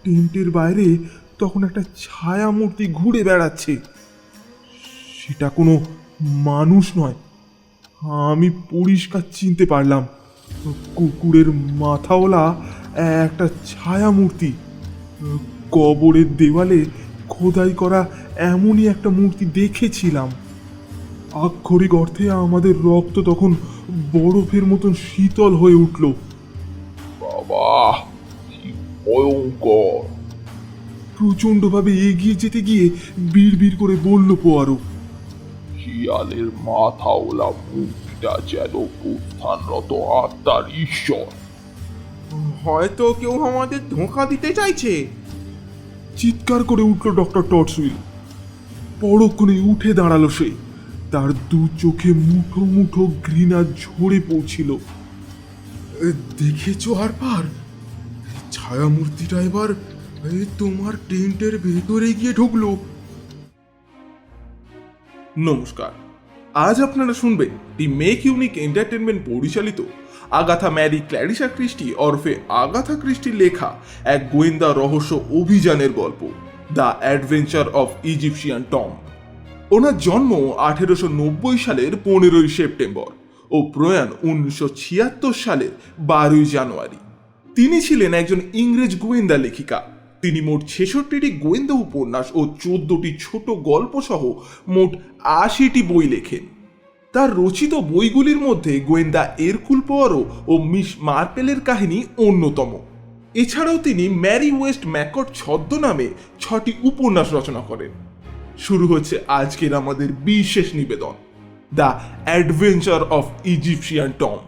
টেন্টের বাইরে তখন একটা ছায়া মূর্তি ঘুরে বেড়াচ্ছে। সেটা কোনো মানুষ নয়, আমি পরিষ্কার চিনতে পারলাম। কুকুরের মাথাওয়ালা একটা ছায়া মূর্তি। কবরের দেওয়ালে খোদাই করা এমনই একটা মূর্তি দেখেছিলাম। আক্ষরিক অর্থে আমাদের রক্ত তখন বরফের মতন শীতল হয়ে উঠল। বাবা, কি ভয়ঙ্কর! প্রচণ্ডভাবে এগিয়ে যেতে গিয়ে বিড়বিড় করে বলল পোয়ারো, শিয়ালের মাথাওয়ালা মূর্তিটা যেন উত্থানরত আত্মার ঈশ্বর। হয়তো কেউ আমাদের ধোঁকা দিতে চাইছে। চিৎকার করে উঠল ডক্টর টটসুইল। পরক্ষণে উঠে দাঁড়ালো সে। তার দু চোখে মুঠো মুঠো ঘৃণা ঝরে পড়ছিল। দেখেছো আর পার, ছায়া মূর্তিটা এবার তোমার টেন্টের ভেতরে গিয়ে ঢুকলো। নমস্কার, আজ আপনারা শুনবেন দি মেক ইউনিক এন্টারটেনমেন্ট পরিচালিত আগাথা ম্যারি ক্ল্যারিসা ক্রিস্টি ওরফে আগাথা ক্রিস্টির লেখা এক গোয়েন্দা রহস্য অভিযানের গল্প, the adventure of Egyptian tomb. ওনার জন্ম 1890 সালের 15ই সেপ্টেম্বর ও প্রয়াণ 1976 সালের 12ই জানুয়ারি। তিনি ছিলেন একজন ইংরেজ গোয়েন্দা লেখিকা। তিনি মোট 66টি গোয়েন্দা উপন্যাস ও 14টি ছোট গল্প সহ মোট 80টি বই লেখেন। তার রচিত বইগুলির মধ্যে গোয়েন্দা এরকুল পোয়ারো ও মিস মার্পেলের কাহিনী অন্যতম। এছাড়াও তিনি ম্যারি ওয়েস্ট ম্যাকট ছদ্মনামে 6টি উপন্যাস রচনা করেন। শুরু হচ্ছে আজকের আমাদের বিশেষ নিবেদন, the adventure of Egyptian Tom.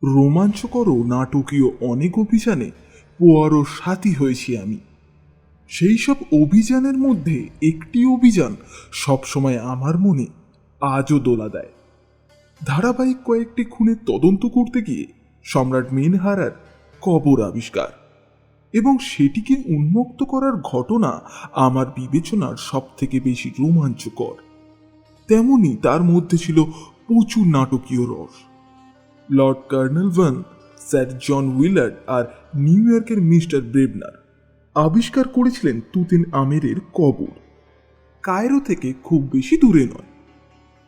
রোমাঞ্চকর ও নাটকীয় অনেক অভিযানে পোয়ারোর সাথী হয়েছি আমি। সেই সব অভিযানের মধ্যে একটি অভিযান সবসময় আমার মনে আজও দোলা দেয়। ধারাবাহিক কয়েকটি খুনের তদন্ত করতে গিয়ে সম্রাট মেনহারার কবর আবিষ্কার এবং সেটিকে উন্মুক্ত করার ঘটনা আমার বিবেচনার সব থেকে বেশি রোমাঞ্চকর। তেমনি তার মধ্যে ছিল প্রচুর নাটকীয় রস। লর্ড কার্নেল ভান, স্যার জন উইলার্ড আর নিউ ইয়র্কের মিস্টার ব্রেবনার আবিষ্কার করেছিলেন তুতেন আমেরের কবর। কায়রো থেকে খুব বেশি দূরে নয়।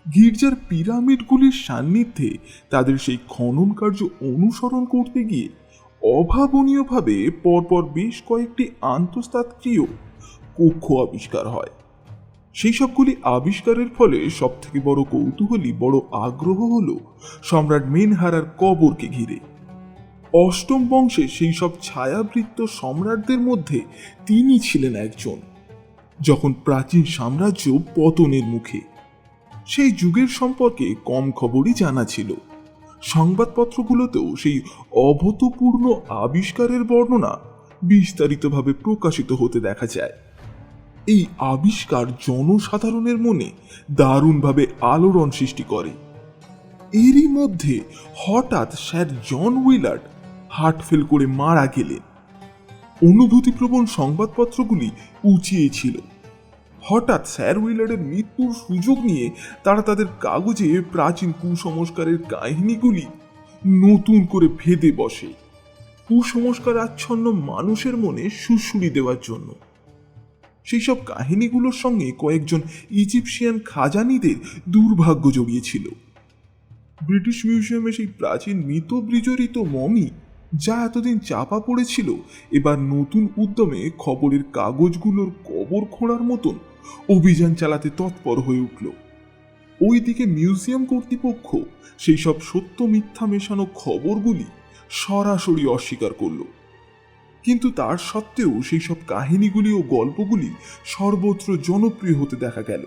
গির্জার পিরামিডগুলির সান্নিধ্যে তাদের সেই খনন কার্য অনুসরণ করতে গিয়ে অভাবনীয়ভাবে পরপর বেশ কয়েকটি আন্তঃস্তাত্ত্বীয় কক্ষ আবিষ্কার হয়। সেই সবগুলি আবিষ্কারের ফলে সব থেকে বড় কৌতূহলী, বড় আগ্রহ হল সম্রাট মেনহারার কবরকে ঘিরে। অষ্টম বংশে সেই সব ছায়াবৃত্ত সম্রাটদের মধ্যে তিনি ছিলেন একজন। যখন প্রাচীন সাম্রাজ্য পতনের মুখে, সেই যুগের সম্পর্কে কম খবরই জানা ছিল। সংবাদপত্রগুলোতেও সেই অভূতপূর্ণ আবিষ্কারের বর্ণনা বিস্তারিতভাবে প্রকাশিত হতে দেখা যায়। এই আবিষ্কার জনসাধারণের মনে দারুণভাবে আলোড়ন সৃষ্টি করে। এরই মধ্যে হঠাৎ স্যার জন উইলার্ড হার্ট ফেল করে মারা গেলেন। অনুভূতিপ্রবণ সংবাদপত্রগুলি উঁচিয়েছিল। হঠাৎ স্যার উইলার্ডের মৃত্যুর সুযোগ নিয়ে তারা তাদের কাগজে প্রাচীন কুসংস্কারের কাহিনীগুলি নতুন করে ভেদে বসে, কুসংস্কার আচ্ছন্ন মানুষের মনে সুড়সুড়ি দেওয়ার জন্য। সেই সব কাহিনীগুলোর সঙ্গে কয়েকজন ইজিপশিয়ান খাজানিদের দুর্ভাগ্য জড়িয়েছিল। ব্রিটিশ মিউজিয়ামে সেই প্রাচীন মৃত বিজড়িত মমি, যা এতদিন চাপা পড়েছিল, এবার নতুন উদ্যমে খবরের কাগজগুলোর কবর খোঁড়ার মতন অভিযান চালাতে তৎপর হয়ে উঠল। ওইদিকে মিউজিয়াম কর্তৃপক্ষ সেই সব সত্য মিথ্যা মেশানো খবরগুলি সরাসরি অস্বীকার করল। কিন্তু তার সত্ত্বেও সেই সব কাহিনীগুলি ও গল্পগুলি সর্বত্র জনপ্রিয় হতে দেখা গেল।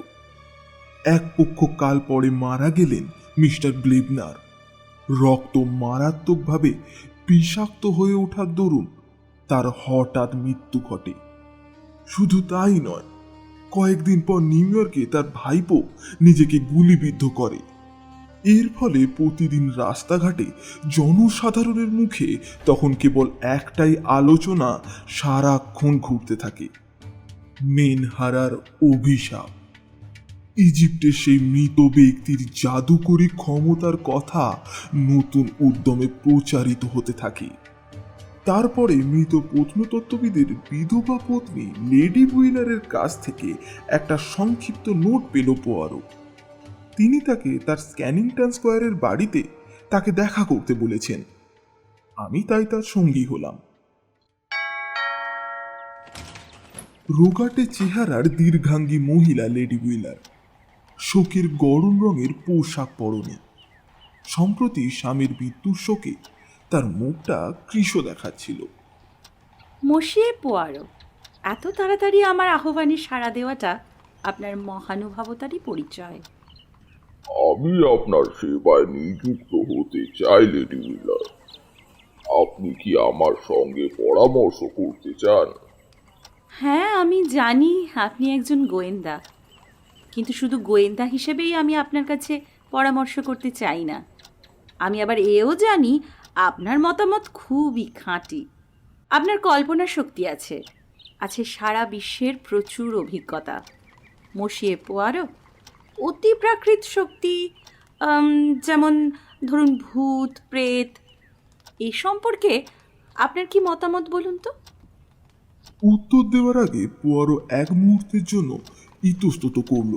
এক পক্ষ কাল পরে মারা গেলেন মিস্টার ব্লেবনার। রক্ত মারাত্মকভাবে বিষাক্ত হয়ে ওঠার দরুন তার হঠাৎ মৃত্যু ঘটে। শুধু তাই নয়, কয়েকদিন পর নিউ ইয়র্কে তার ভাইপো নিজেকে গুলিবিদ্ধ করে। এর ফলে প্রতিদিন রাস্তাঘাটে জনসাধারণের মুখে তখন কেবল একটাই আলোচনা সারাক্ষণ ঘুরতে থাকে, মেনহারার অভিশাপ। ইজিপ্টের সেই মৃত ব্যক্তির জাদুকরী ক্ষমতার কথা নতুন উদ্যমে প্রচারিত হতে থাকে। তারপরে মৃত প্রত্নতত্ত্ববিদের বিধবা পত্নী লেডি বুইলারের কাছ থেকে একটা সংক্ষিপ্ত নোট পেল পোয়ারো। তিনি তাকে তার স্ক্যানিংটন স্কোয়ারের বাড়িতে তাকে দেখা করতে বলেছেন। আমি তাই তার সঙ্গী হলাম। রোগাটে চেহারার দীর্ঘাঙ্গী মহিলা লেডি বুইলার, শোকের গরম রঙের পোশাক পরনে। সম্প্রতি স্বামীর মৃত্যুর শোকে তার মুখটা কৃশ দেখাচ্ছিল। মশিয়ে পোয়ারো, এত তাড়াতাড়ি আমার আহ্বানে সাড়া দেওয়াটা আপনার মহানুভবতারই পরিচয়। আমি আপনার সেবায় নিযুক্ত হতে চাই লেডি উইলার। আপনি কি আমার সঙ্গে পরামর্শ করতে চান? হ্যাঁ, আমি জানি আপনি একজন গোয়েন্দা, কিন্তু শুধু গোয়েন্দা হিসেবেই আমি আপনার কাছে পরামর্শ করতে চাই না। আমি আবার এও জানি আপনার মতামত খুবই খাঁটি। আপনার কল্পনা শক্তি আছে, আছে সারা বিশ্বের প্রচুর অভিজ্ঞতা। মশিয়ে পোয়ারো, অতি প্রাকৃত শক্তি, যেমন ধরুন ভূত প্রেত, এই সম্পর্কে আপনার কি মতামত বলুন তো? উত্তর দেওয়ার আগে পোয়ারো এক মুহূর্তের জন্য ইতস্তত করল।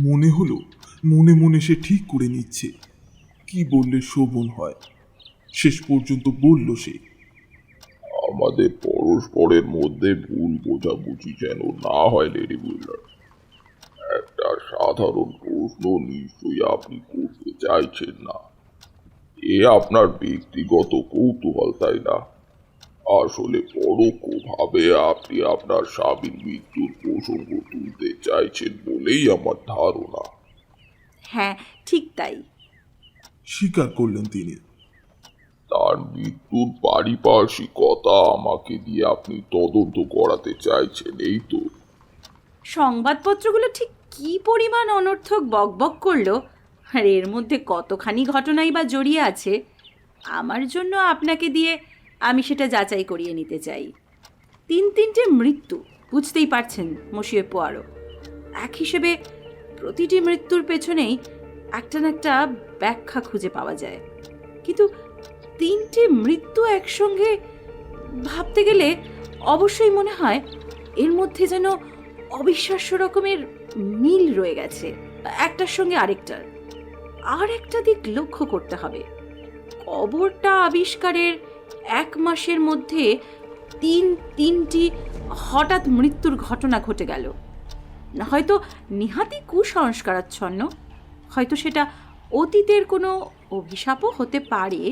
মনে হলো মনে মনে সে ঠিক করে নিচ্ছে কি বললে শোভন হয়। শেষ পর্যন্ত বলল সে, আমাদের পরস্পরের মধ্যে ভুল বোঝাবুঝি যেন না হয় লেডি উইলার। একটা সাধারণ প্রশ্ন নিশ্চয়ই আপনি করতে চাইছেন না। এ আপনার ব্যক্তিগত কৌতূহল, তাই না? আসলে পরোক্ষভাবে আপনি আপনার স্বামীর মৃত্যুর প্রসঙ্গ তুলতে চাইছেন বলেই আমার ধারণা। হ্যাঁ, ঠিক তাই। স্বীকার করলেন তিনি। তার মৃত্যুর পারিপার্শ্বিকতা আমাকে দিয়ে আপনি তদন্ত করাতে চাইছেন, এই তো? সংবাদপত্রগুলো ঠিক কী পরিমাণ অনর্থক বকবক করলো, আর এর মধ্যে কতখানি ঘটনাই বা জড়িয়ে আছে, আমার জন্য আপনাকে দিয়ে আমি সেটা যাচাই করিয়ে নিতে চাই। তিনটে মৃত্যু, বুঝতেই পারছেন মশিয়ে পোয়ারো। এক হিসেবে প্রতিটি মৃত্যুর পেছনেই একটা না একটা ব্যাখ্যা খুঁজে পাওয়া যায়, কিন্তু তিনটে মৃত্যু একসঙ্গে ভাবতে গেলে অবশ্যই মনে হয় এর মধ্যে যেন অবিশ্বাস্য রকমের মিল রয়ে গেছে একটার সঙ্গে আরেকটার। আর একটা দিক লক্ষ্য করতে হবে, কবরটা আবিষ্কারের 1 মাসের মধ্যে তিনটি হঠাৎ মৃত্যুর ঘটনা ঘটে গেল। হয়তো নিহাতি কুসংস্কারাচ্ছন্ন, হয়তো সেটা অতীতের কোনো অভিশাপও হতে পারে,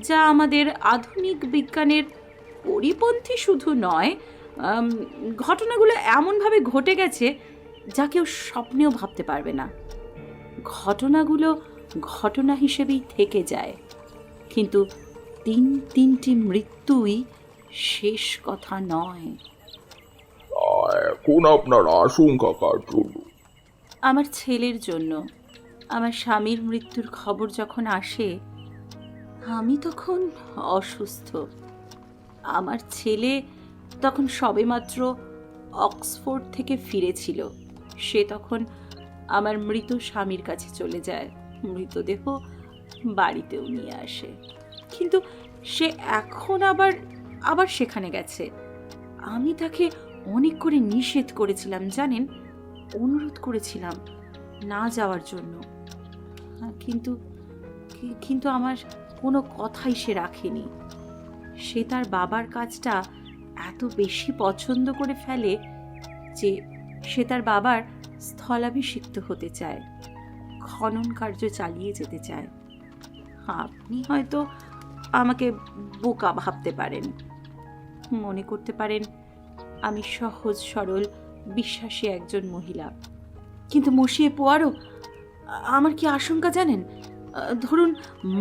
যা আমাদের আধুনিক বিজ্ঞানের পরিপন্থী শুধু নয়, ঘটনাগুলো এমনভাবে ঘটে গেছে যা কেউ স্বপ্নেও ভাবতে পারবে না। ঘটনাগুলো ঘটনা হিসেবেই থেকে যায়, কিন্তু তিনটি মৃত্যুই শেষ কথা নয়। এখন আপনার আশঙ্কা কার জন্য? আমার ছেলের জন্য। আমার স্বামীর মৃত্যুর খবর যখন আসে, আমি তখন অসুস্থ। আমার ছেলে তখন সবেমাত্র অক্সফোর্ড থেকে ফিরেছিল। সে তখন আমার মৃত স্বামীর কাছে চলে যায়, মৃতদেহ বাড়িতেও নিয়ে আসে। কিন্তু সে এখন আবার সেখানে গেছে। আমি তাকে অনেক করে নিষেধ করেছিলাম, জানেন, অনুরোধ করেছিলাম না যাওয়ার জন্য, কিন্তু আমার কোনো কথাই সে রাখেনি। সে তার বাবার কাজটা এত বেশি পছন্দ করে ফেলে যে সে তার বাবার স্থলাভিষিক্ত হতে চায়, খনন কার্য চালিয়ে যেতে চায়। আপনি হয়তো আমাকে বোকা ভাবতে পারেন, মনে করতে পারেন আমি সহজ সরল বিশ্বাসী একজন মহিলা, কিন্তু মশিয়ে পোয়ারো, আমার কি আশঙ্কা জানেন? ধরুন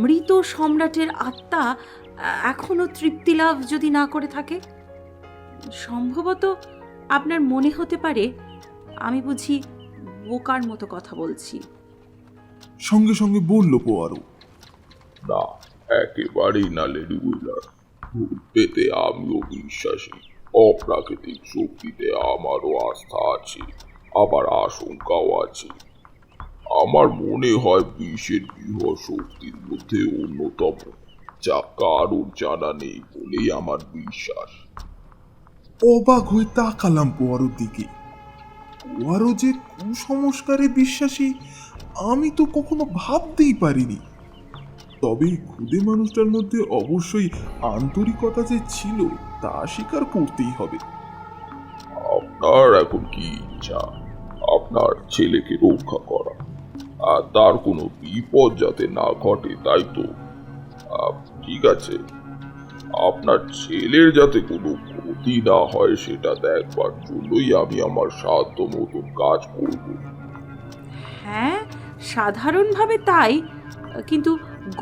মৃত সম্রাটের আত্মা এখনো তৃপ্তি লাভ যদি না করে থাকে, সম্ভবত আপনার মনে হতে পারে আমি বুঝি বোকার মতো কথা বলছি। সঙ্গে সঙ্গে বলল পোয়ারো। না, একেবারেই না লেডি হুইলার। ভূত পেতে আমিও বিশ্বাসী। অপ্রাকৃতিক শক্তিতে আমারও আস্থা আছে, আবার আশঙ্কাও আছে। আমার মনে হয় বিশ্বের বৃহৎ শক্তির মধ্যে অন্যতম, যা কারোর জানা নেই বলেই আমার বিশ্বাস। অবাক হয়ে তাকালাম পোয়ারোর দিকে। পোয়ারো যে কুসংস্কারে বিশ্বাসী আমি তো কখনো ভাবতেই পারিনি। তবে খুদে মানুষটার মধ্যে অবশ্যই আন্তরিকতা যে ছিল তা স্বীকার করতেই হবে। আপনার এখন কি ইচ্ছা? আপনার ছেলেকে রক্ষা করা, আর তার কোনো বিপদ যাতে না ঘটে, তাই তো? ঠিক আছে, আপনার ছেলের যাতে কোনো ক্ষতি না হয় সেটা দেখবার জন্যই আমি আমার সাধ্য মতন কাজ করব। হ্যাঁ, সাধারণভাবে তাই, কিন্তু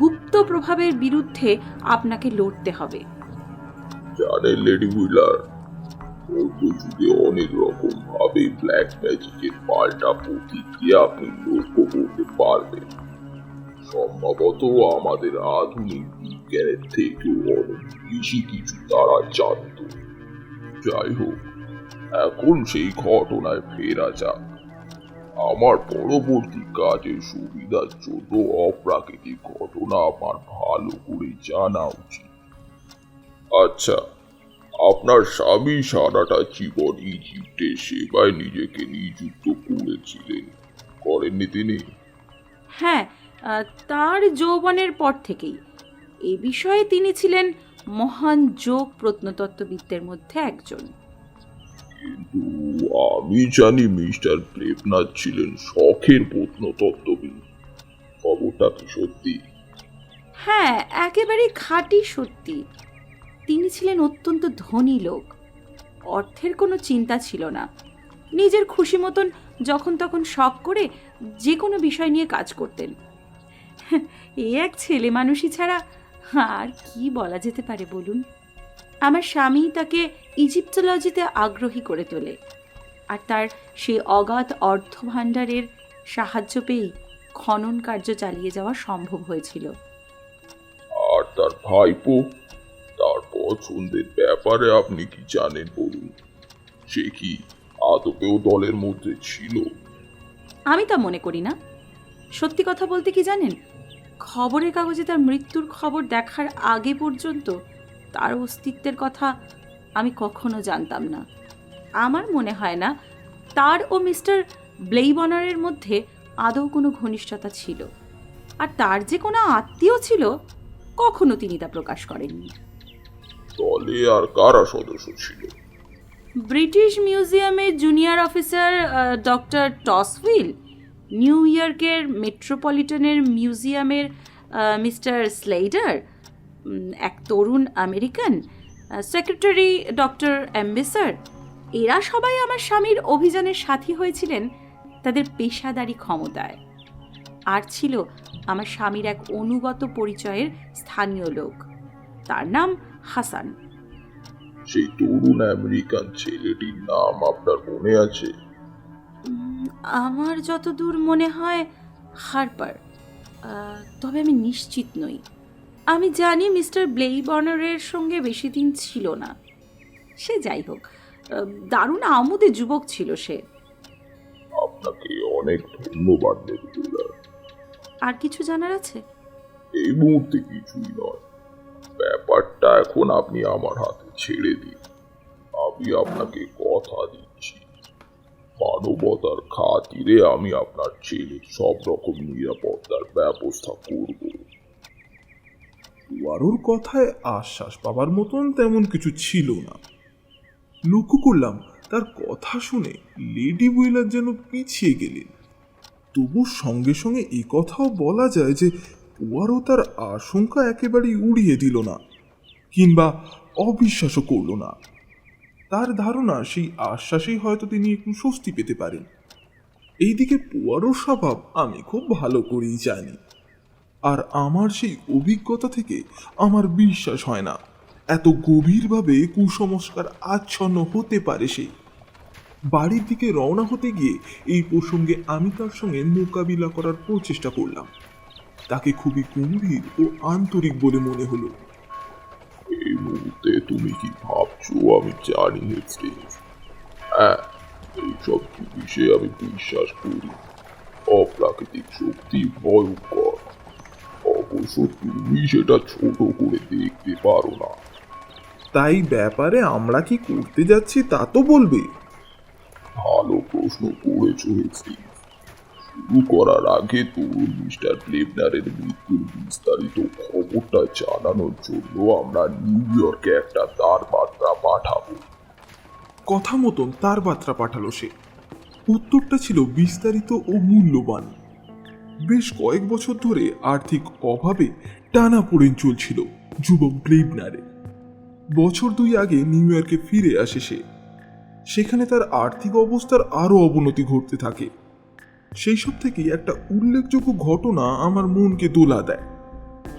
গুপ্ত প্রভাবের বিরুদ্ধে আপনাকে লড়তে হবে। জানেন লেডি হুইলার, যুগে অনেক রকম ভাবে ব্ল্যাক ম্যাজিকের পাল্টা প্রতিক্রিয়া আপনি লক্ষ্য করতে পারবেন। সম্ভবত আমাদের আধুনিক বিজ্ঞানের থেকেও অনেক বেশি কিছু তারা জানত। যাই হোক, এখন সেই ঘটনায় ফেরা যাক। আমার পরবর্তী কাজের সুবিধার জন্য অপ্রাকৃতিক ঘটনা আমার ভালো করে জানা উচিত। আচ্ছা, আপনার স্বামী সারাটা জীবন ইজিপ্টের সেবায় নিজেকে নিযুক্ত করেছিলেন, করেননি তিনি? হ্যাঁ, তার যৌবনের পর থেকেই এ বিষয়ে তিনি ছিলেন মহান যোগ প্রত্নতত্ত্ববিদদের মধ্যে একজন। কিন্তু আমি জানি মিস্টার প্লেবনাথ ছিলেন শখের প্রত্নতত্ত্ববিদ। খবরটা কি সত্যি? হ্যাঁ, একেবারে খাঁটি সত্যি। তিনি ছিলেন অত্যন্ত ধনী লোক। অর্থের কোনো চিন্তা ছিল না। নিজের খুশি মতন যখন তখন শখ করে যে কোনো বিষয় নিয়ে কাজ করতেন। এ এক ছেলে মানুষই ছাড়া আর কি বলা যেতে পারে বলুন? আমার স্বামী তাকে ইজিপ্টোলজিতে আগ্রহী করে তোলে, আর তার সেই অগাধ অর্থভাণ্ডারের সাহায্য পেয়েই খনন কার্য চালিয়ে যাওয়া সম্ভব হয়েছিল। আর তার ভাইপো, তার পছন্দের ব্যাপারে আপনি কি জানেন বলুন? সে কি আদপেও দলের মধ্যে ছিল? আমি তা মনে করি না। সত্যি কথা বলতে কি জানেন, খবরের কাগজে তার মৃত্যুর খবর দেখার আগে পর্যন্ত তার অস্তিত্বের কথা আমি কখনো জানতাম না। আমার মনে হয় না তার ও মিস্টার ব্লেইবনারের মধ্যে আদৌ কোনো ঘনিষ্ঠতা ছিল, আর তার যে কোনো আত্মীয় ছিল কখনো তিনি তা প্রকাশ করেননি। দলে আর কারা সদস্য ছিল? ব্রিটিশ মিউজিয়ামের জুনিয়র অফিসার ডক্টর টসউইল, নিউ ইয়র্কের মেট্রোপলিটনের মিউজিয়ামের মিস্টার স্লেইডার, এক তরুণ আমেরিকান, সেক্রেটারি ডক্টর অ্যাম্বেসার, এরা সবাই আমার স্বামীর অভিযানের সাথী হয়েছিলেন তাদের পেশাদারি ক্ষমতায়। আর ছিল আমার স্বামীর এক অনুগত পরিচয়ের স্থানীয় লোক, তার নাম হাসান। সেই তরুণ আমেরিকান ছেলেটির নাম আপনার মনে আছে? আমার যতদূর মনে হয় হারপার, তবে আমি নিশ্চিত নই। আমি জানি মিস্টার ব্লেইবনারের সঙ্গে বেশি দিন ছিল না। সে যাই হোক, দারুণ আমোদে যুবক ছিল সে। আপনাকে অনেক ধন্যবাদ লেডি হুইলার। আর কিছু জানার আছে? এই মুহূর্তে কিছুই নয়। ব্যাপারটা এখন আপনি আমার হাতে ছেড়ে দিন। আমি আপনাকে কথা দিচ্ছি, মানবতার খাতিরে আমি আপনার ছেলের সব রকম নিরাপত্তার ব্যবস্থা করব। পোয়ারোর কথায় আশ্বাস পাবার মতন তেমন কিছু ছিল না। লক্ষ্য করলাম তার কথা শুনে লেডি হুইলার যেন পিছিয়ে গেলেন। তবু সঙ্গে সঙ্গে এ কথাও বলা যায় যে পোয়ারো তার আশঙ্কা একেবারেই উড়িয়ে দিল না, কিংবা অবিশ্বাসও করল না। তার ধারণা সেই আশ্বাসেই হয়তো তিনি একটু স্বস্তি পেতে পারেন। এইদিকে পোয়ারোর স্বভাব আমি খুব ভালো করেই জানি, আর আমার সেই অভিজ্ঞতা থেকে আমার বিশ্বাস হয় না এত গভীরভাবে কুসংস্কার আচ্ছন্ন হতে পারে সে। বাড়ির দিকে রওনা হতে গিয়ে এই প্রসঙ্গে আমি তার সঙ্গে মোকাবিলা করার প্রচেষ্টা করলাম। তাকে খুবই গম্ভীর ও আন্তরিক বলে মনে হলো। এই মুহূর্তে তুমি কি ভাবছো আমি জানি হেস্টিংস। হ্যাঁ, এইসব জিনিসে আমি বিশ্বাস করি। অপ্রাকৃতিক শক্তি ভয়ঙ্কর, অবশ্য তুমি সেটা ছোট করে দেখতে পারো না। তাই ব্যাপারে আমরা কি করতে যাচ্ছি তা তো বলবে। ভালো প্রশ্ন করেছো হেস্টিংস। শুরু করার আগে তরুণ মিস্টার প্লেবনারের মৃত্যুর বিস্তারিত খবরটা জানানোর জন্য আমরা নিউ ইয়র্কে একটা তারবার্তা পাঠাবো। কথা মতন তার বার্তা পাঠালো সে। উত্তরটা ছিল বিস্তারিত ও মূল্যবান। বেশ কয়েক বছর ধরে আর্থিক অভাবে টানাপোড়েন চলছিল যুবক গ্লেবনারের। বছর 2 আগে নিউ ইয়র্কে ফিরে আসে সে। সেখানে তার আর্থিক অবস্থার আরো অবনতি ঘটতে থাকে। সেই সব থেকেই একটা উল্লেখযোগ্য ঘটনা আমার মনকে দোলা দেয়।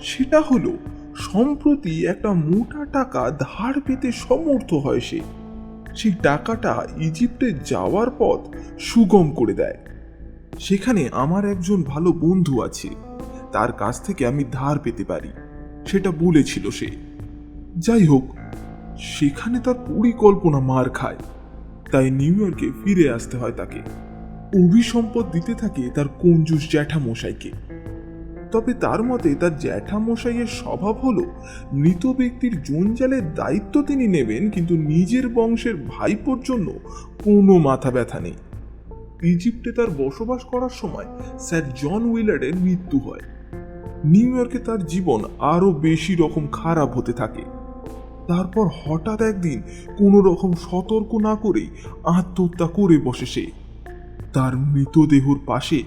সেটা হলো সম্প্রতি একটা মোটা টাকা ধার পেতে সমর্থ হয় সে। সেই টাকাটা ইজিপ্টে যাওয়ার পথ সুগম করে দেয়। সেখানে আমার একজন ভালো বন্ধু আছে, তার কাছ থেকে আমি ধার পেতে পারি, সেটা বলেছিল সে। যাই হোক, সেখানে তার পরিকল্পনা মার খায়, তাই নিউ ইয়র্কে ফিরে আসতে হয় তাকে। অভিসম্পদ দিতে থাকে তার কঞ্জুস জ্যাঠামশাইকে। তবে তার মতে তার জ্যাঠামশাইয়ের স্বভাব হলো মৃত ব্যক্তির জঞ্জালের দায়িত্ব তিনি নেবেন, কিন্তু নিজের বংশের ভাইপোর জন্য কোনো মাথা ব্যথা নেই। ইজিপ্টে তার বসবাস করার সময় স্যার জন উইলার্ডের মৃত্যু হয়। নিউ ইয়র্কে তার জীবন আরো বেশি রকম খারাপ হতে থাকে। তারপর হঠাৎ একদিন কোনো রকম সতর্ক না করেই আত্মহত্যা করে বসে সে। তার মৃতদেহর পাশে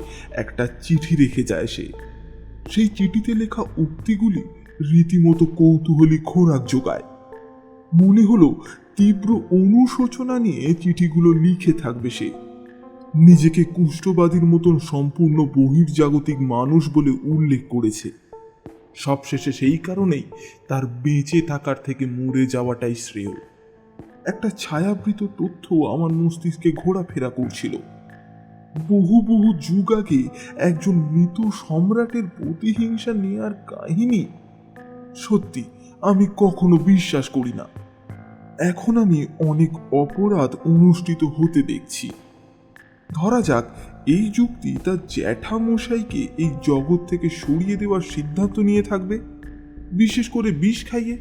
একটা চিঠি রেখে যায় সে। সেই চিঠিতে লেখা উক্তিগুলি রীতিমতো কৌতূহলী খোরাক যোগায়। মনে হলো তীব্র অনুশোচনা নিয়ে চিঠিগুলো লিখে থাকবে সে। নিজেকে কুষ্ঠবাদীর মতন সম্পূর্ণ বহির্জাগতিক মানুষ বলে উল্লেখ করেছে। সবশেষে সেই কারণেই তার বেঁচে থাকার থেকে মরে যাওয়াটাই শ্রেয়। একটা ছায়াবৃত তথ্য আমার মস্তিষ্কে ঘোরাফেরা করছিল। বহু বহু যুগ আগে একজন মৃত সম্রাটের প্রতিহিংসা নেয়ার কাহিনী। সত্যি আমি কখনো বিশ্বাস করি না। এখন আমি অনেক অপরাধ অনুষ্ঠিত হতে দেখছি। ধরা যাক এই যুক্তি তার জ্যাঠামশাইকে এই জগৎ থেকে সরিয়ে দেওয়ার সিদ্ধান্ত নিয়ে থাকবে, বিশেষ করে বিষ খাইয়ে।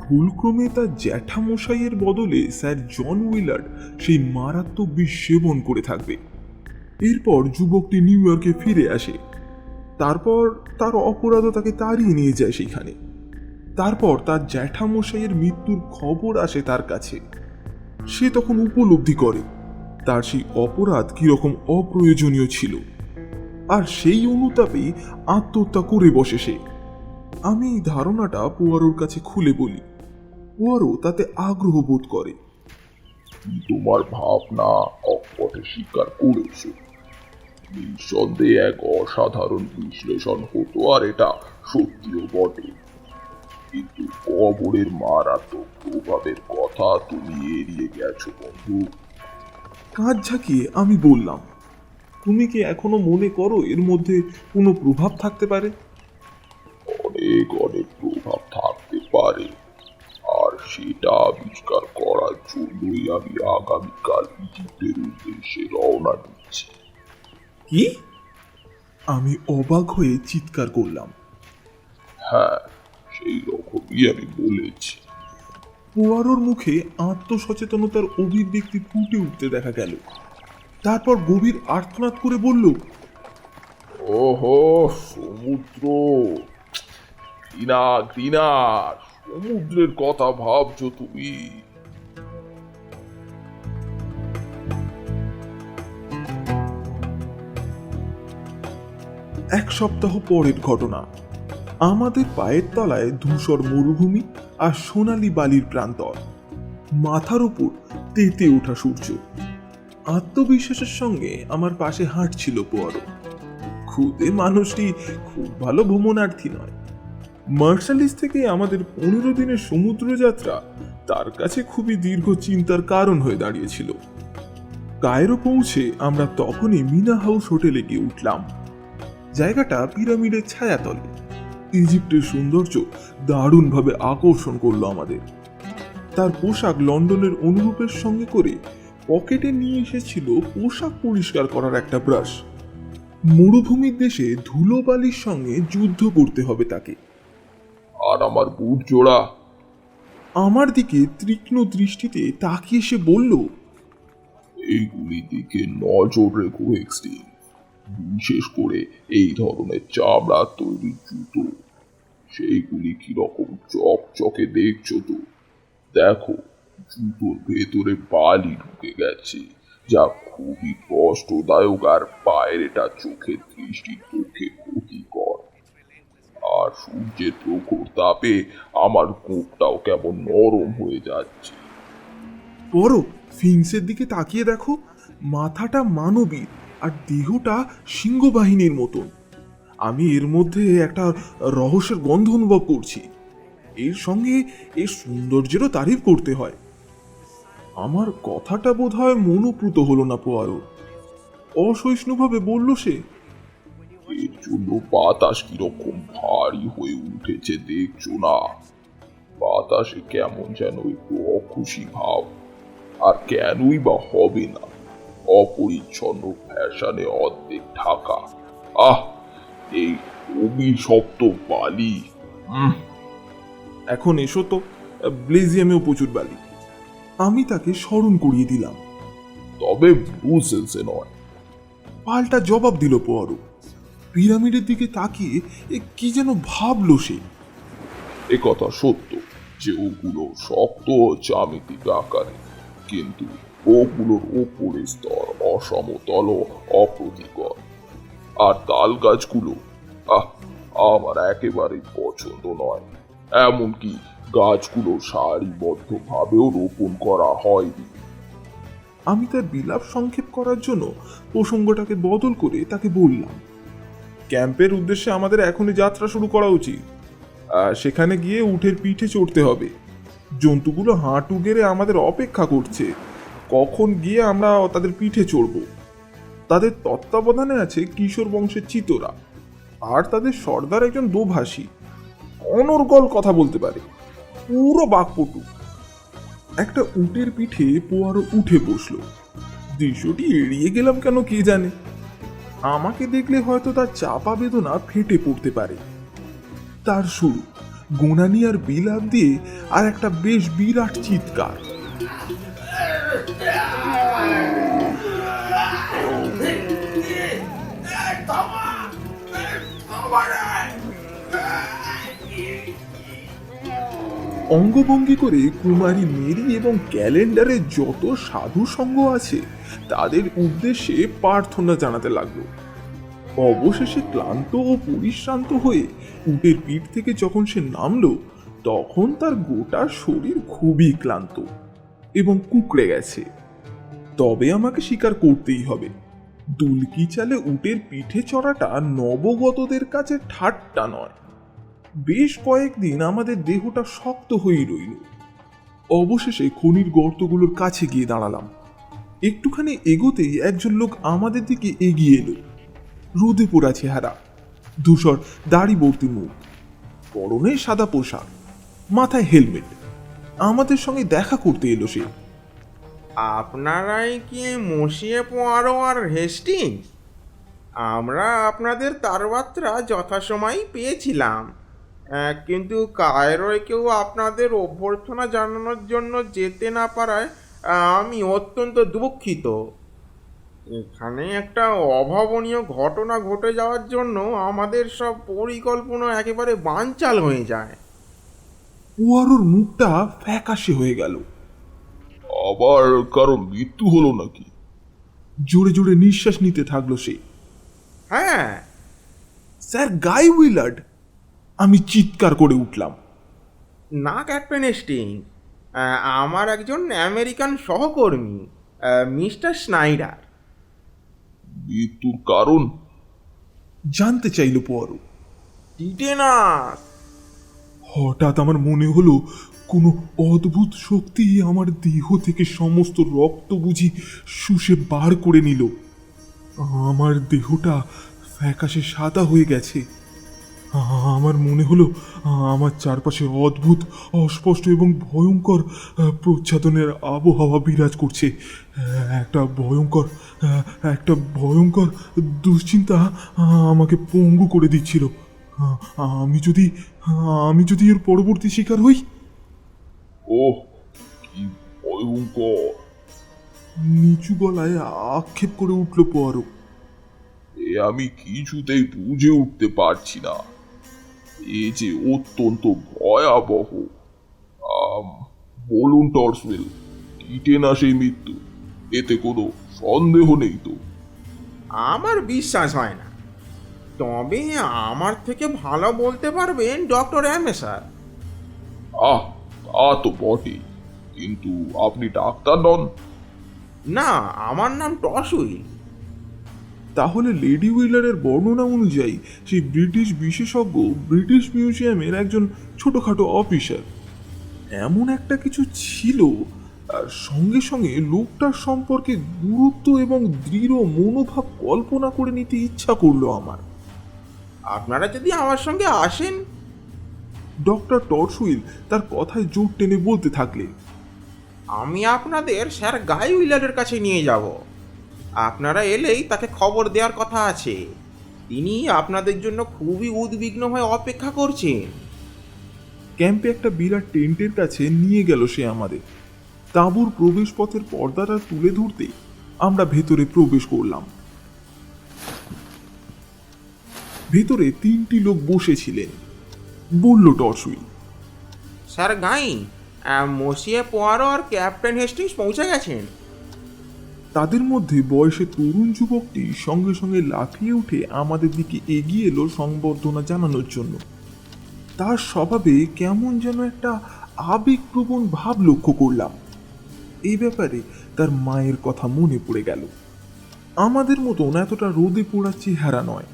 ভুলক্রমে তার জ্যাঠামশাইয়ের বদলে স্যার জন উইলার্ড সেই মারাত্মক বিষ সেবন করে থাকবে। এরপর যুবকটি নিউ ইয়র্কে ফিরে আসে। তারপর তার অপরাধও তাকে তাড়িয়ে নিয়ে যায় সেখানে। তারপর তার জ্যাঠামশাইয়ের মৃত্যুর খবর আসে তার কাছে। সে তখন উপলব্ধি করে তার সেই অপরাধ কিরকম অপ্রয়োজনীয় ছিল, আর সেই অনুতাপেই আত্মহত্যা করে বসে সে। আমি এই ধারণাটা পোয়ারোর কাছে খুলে বলি। পোয়ারো তাতে আগ্রহ বোধ করে। তোমার ভাবনা অকপটে স্বীকার করেছো। নিঃসন্দেহে এক অসাধারণ বিশ্লেষণ হতো, আর এটা সত্যিও বটে। কিন্তু কবরের মারাত্মক প্রভাবের কথা তুমি এড়িয়ে গেছো বন্ধু। কাঁধ ঝাঁকিয়ে আমি বললাম, তুমি কি এখনো মনে করো এর মধ্যে কোনো প্রভাব থাকতে পারে? অনেক অনেক প্রভাব থাকতে পারে, আর সেটা আবিষ্কার করার জন্যই আমি আগামীকাল ইজিপ্টের উদ্দেশ্যে রওনা দিচ্ছি। কি? আমি অবাক হয়ে চিৎকার করলাম। হ্যাঁ, সেই রকমই আমি বলেছি। পোয়ারোর মুখে আত্মসচেতনতার অভিব্যক্তি ফুটে উঠতে দেখা গেল। তারপর গভীর আর্তনাদ করে বলল, ওহো, সমুদ্র! ঘৃণা ঘৃণা! সমুদ্রের কথা ভাবছো তুমি? এক সপ্তাহ পরের ঘটনা। আমাদের পায়ের তলায় ধূসর মরুভূমি আর সোনালী বালির প্রান্তর। মাথার উপর তেতে ওঠা সূর্য। আত্মবিশ্বাসের সঙ্গে আমার পাশে হাঁটছিল পোয়ারো। খুদে মানুষটি খুব ভালো ভ্রমণার্থী নয়। মার্শালিস থেকে আমাদের 15 দিনের সমুদ্র যাত্রা তার কাছে খুবই দীর্ঘ চিন্তার কারণ হয়ে দাঁড়িয়েছিল। কায়রো পৌঁছে আমরা তখনই মিনা হাউস হোটেলে গিয়ে উঠলাম। জায়গাটা পিরামিডের ছায়াতলে। ইজিপ্টের সৌন্দর্য দারুণভাবে আকর্ষণ করলো আমাদের। তার পোশাক লন্ডনের অনুরূপের সঙ্গে করে পকেটে নিয়ে এসেছিল পোশাক পরিষ্কার করার একটা ব্রাশ। মরুভূমির দেশে ধুলোবালির সঙ্গে যুদ্ধ করতে হবে তাকে। আর আমার বুট জোড়া? আমার দিকে তীক্ষ্ণ দৃষ্টিতে তাকিয়ে সে বলল, এইগুলি দিকে নজর রেখো এক্সটিন, বিশেষ করে এই ধরনের চামড়া তৈরি জুতো। সেইগুলি কিরকম চকচকে দেখছো তো? দেখো, জুতোর ভেতরে বালি ঢুকে গেছে, যা খুবই কষ্টদায়ক আর বাইরেটা চোখের দৃষ্টির পক্ষে ক্ষতিকর। আর সূর্যের প্রখর তাপে আমার কোপটাও কেমন নরম হয়ে যাচ্ছে। বড় ফিংসের দিকে তাকিয়ে দেখো, মাথাটা মানবীর আর দেহটা সিংহবাহিনীর মতন। আমি এর মধ্যে একটা রহস্যের গন্ধ অনুভব করছি। এর সঙ্গে এর সৌন্দর্যেরও তারিফ করতে হয়। আমার কথাটা বোধ হয় মনোপ্রুত হলো না পোয়ারো। অসহিষ্ণুভাবে বলল সে, এর জন্য বাতাস কিরকম ভারী হয়ে উঠেছে দেখছো না? বাতাসে কেমন যেন একটু অখুশি ভাব। আর কেনই বা হবে না? অপরিচ্ছন্ন ফ্যাশনে অর্ধেক ঢাকা। আহ, এই অভিশপ্ত বালি! এখন এসো তো, ব্লেজিয়ামেও প্রচুর বালি। আমি তাকে স্মরণ করিয়ে দিলাম। তবে ব্রুসেলসে নয়। পাল্টা জবাব দিল পোয়ারো। পিরামিডের দিকে তাকিয়ে কি যেন ভাবলো সে। এ কথা সত্য যে ওগুলো শক্ত ও জ্যামিতিক আকারে, কিন্তু ওগুলোর ওপরের স্তর অসমতল ও অপ্রতিকর। আর তাল গাছগুলো আমার একেবারেই পছন্দ নয়। এমনকি গাছগুলো সারিবদ্ধভাবেও রোপণ করা হয়নি। আমি তার বিলাপ সংক্ষেপ করার জন্য প্রসঙ্গটাকে বদল করে তাকে বললাম, ক্যাম্পের উদ্দেশ্যে আমাদের এখনই যাত্রা শুরু করা উচিত। সেখানে গিয়ে উটের পিঠে চড়তে হবে। জন্তুগুলো হাঁটু গেড়ে আমাদের অপেক্ষা করছে, কখন গিয়ে আমরা তাদের পিঠে চড়ব। তাদের তত্ত্বাবধানে আছে কিশোর বংশের চিতরা, আর তাদের সর্দার একজন দোভাষী, অনর্গল কথা বলতে পারে, পুরো বাকপটু। একটা উটের পিঠে পোয়ারো উঠে বসলো। দৃশ্যটি এড়িয়ে গেলাম কেন কে জানে। আমাকে দেখলে হয়তো তার চাপা বেদনা ফেটে পড়তে পারে। তার শুরু গোনানি আর বিলাপ দিয়ে আর একটা বেশ বিরাট চিৎকার। অঙ্গভঙ্গি করে কুমারী মেরি এবং ক্যালেন্ডারে যত সাধু সঙ্গ আছে তাদের উদ্দেশ্যে প্রার্থনা জানাতে লাগলো। অবশেষে ক্লান্ত ও পরিশ্রান্ত হয়ে উটের পিঠ থেকে যখন সে নামলো, তখন তার গোটা শরীর খুবই ক্লান্ত এবং কুঁকড়ে গেছে। তবে আমাকে স্বীকার করতেই হবে, দুলকি চালে উটের পিঠে চড়াটা নবগতদের কাছে ঠাট্টা নয়। বেশ কয়েকদিন আমাদের দেহটা শক্ত হয়েই রইল। অবশেষে খনির গর্তগুলোর কাছে গিয়ে দাঁড়ালাম। একটুখানি এগোতেই একজন লোক আমাদের দিকে এগিয়ে এলো। রোদে পোড়া চেহারা, ধূসর দাড়ি ভর্তি মুখ, পরনে সাদা পোশাক, মাথায় হেলমেট। আমাদের সঙ্গে দেখা করতে এলো সে। আপনারাই কি মসিয়ে পোয়ারো আর হেস্টিংস? আমরা আপনাদের তারবার্তা যথাসময়ই পেয়েছিলাম, কিন্তু কায়রোয় কেউ আপনাদের অভ্যর্থনা জানানোর জন্য যেতে না পারায় আমি অত্যন্ত দুঃখিত। এখানে একটা অভাবনীয় ঘটনা ঘটে যাওয়ার জন্য আমাদের সব পরিকল্পনা একেবারে বানচাল হয়ে যায়। পোয়ারোর মুখটা ফ্যাকাশে হয়ে গেল। আবার কারো মৃত্যু হলো নাকি? জোরে জোরে নিঃশ্বাস নিতে থাকলো সে। হ্যাঁ, স্যার গাই উইলার্ড! আমি চিৎকার করে উঠলাম। না ক্যাপ্টেন হেস্টিংস, আমার একজন আমেরিকান সহকর্মী, মিস্টার স্নাইডার। মৃত্যুর কারণ জানতে চাইল পোয়ারো। টিটেনাস। হঠাৎ আমার মনে হলো কোনো অদ্ভুত শক্তি আমার দেহ থেকে সমস্ত রক্ত বুঝি শুষে বার করে নিল। আমার দেহটা ফ্যাকাশে সাদা হয়ে গেছে। আমার মনে হলো আমার চারপাশে অদ্ভুত, অস্পষ্ট এবং ভয়ঙ্কর প্রচ্ছাদনের আবহাওয়া বিরাজ করছে। একটা ভয়ঙ্কর দুশ্চিন্তা আমাকে পঙ্গু করে দিচ্ছিল। আমি যদি আমি যদি এর পরবর্তী শিকার হই। ওহ, কি ভয়ঙ্কর! নিচু গলায় আক্ষেপ করে উঠল পোয়ারো। এ আমি কিছুতেই বুঝে উঠতে পারছি না। এ যে অত্যন্ত ভয়াবহ। আম, বলুন টর্সওয়েল, কিটেনা সেই মৃত্যু, এতে কোনো সন্দেহ নেই তো? আমার বিশ্বাস হয় না, তবে আমার থেকে ভালো বলতে পারবেন ডক্টর অ্যামেসার। আহ, তা তো বটেই, কিন্তু আপনি ডাক্তার নন। না, আমার নাম টসউইল। তাহলে লেডি হুইলারের বর্ণনা অনুযায়ী সেই ব্রিটিশ বিশেষজ্ঞ ব্রিটিশ মিউজিয়ামের একজন ছোটখাটো অফিসার এমন একটা কিছু ছিল। আর সঙ্গে সঙ্গে লোকটার সম্পর্কে গুরুত্ব এবং দৃঢ় মনোভাব কল্পনা করে নিতে ইচ্ছা করলো আমার। আপনারা যদি আমার সঙ্গে আসেন। ডক্টর টর্সউইল তার কথায় জোর টেনে বলতে থাকলেন। আমি আপনাদের স্যার গাই হুইলারের কাছে নিয়ে যাব। আপনারা এলেই তাকে খবর দেওয়ার কথা আছে। তিনি আপনাদের জন্য খুবই উদ্বিগ্ন হয়ে অপেক্ষা করছেন। ক্যাম্পে একটা বিরাট টেন্টের কাছে নিয়ে গেল সে আমাদের। তাঁবুর প্রবেশপথের পর্দাটা তুলে ধরতেই আমরা ভেতরে প্রবেশ করলাম। ভেতরে 3টি লোক বসেছিলেন। বলল টর্সউইল। স্যার গাই, মসিয়ে পোয়ারো আর ক্যাপ্টেন হেস্টিংস পৌঁছে গেছেন। তাদের মধ্যে বয়সে তরুণ যুবকটি সঙ্গে সঙ্গে লাফিয়ে উঠে আমাদের দিকে এগিয়ে এলো সংবর্ধনা জানানোর জন্য। তার স্বভাবে কেমন যেন একটা আবেগপ্রবণ ভাব লক্ষ্য করলাম। এই ব্যাপারে তার মায়ের কথা মনে পড়ে গেল। আমাদের মতন এতটা রোদে পোড়া চেহারা নয়,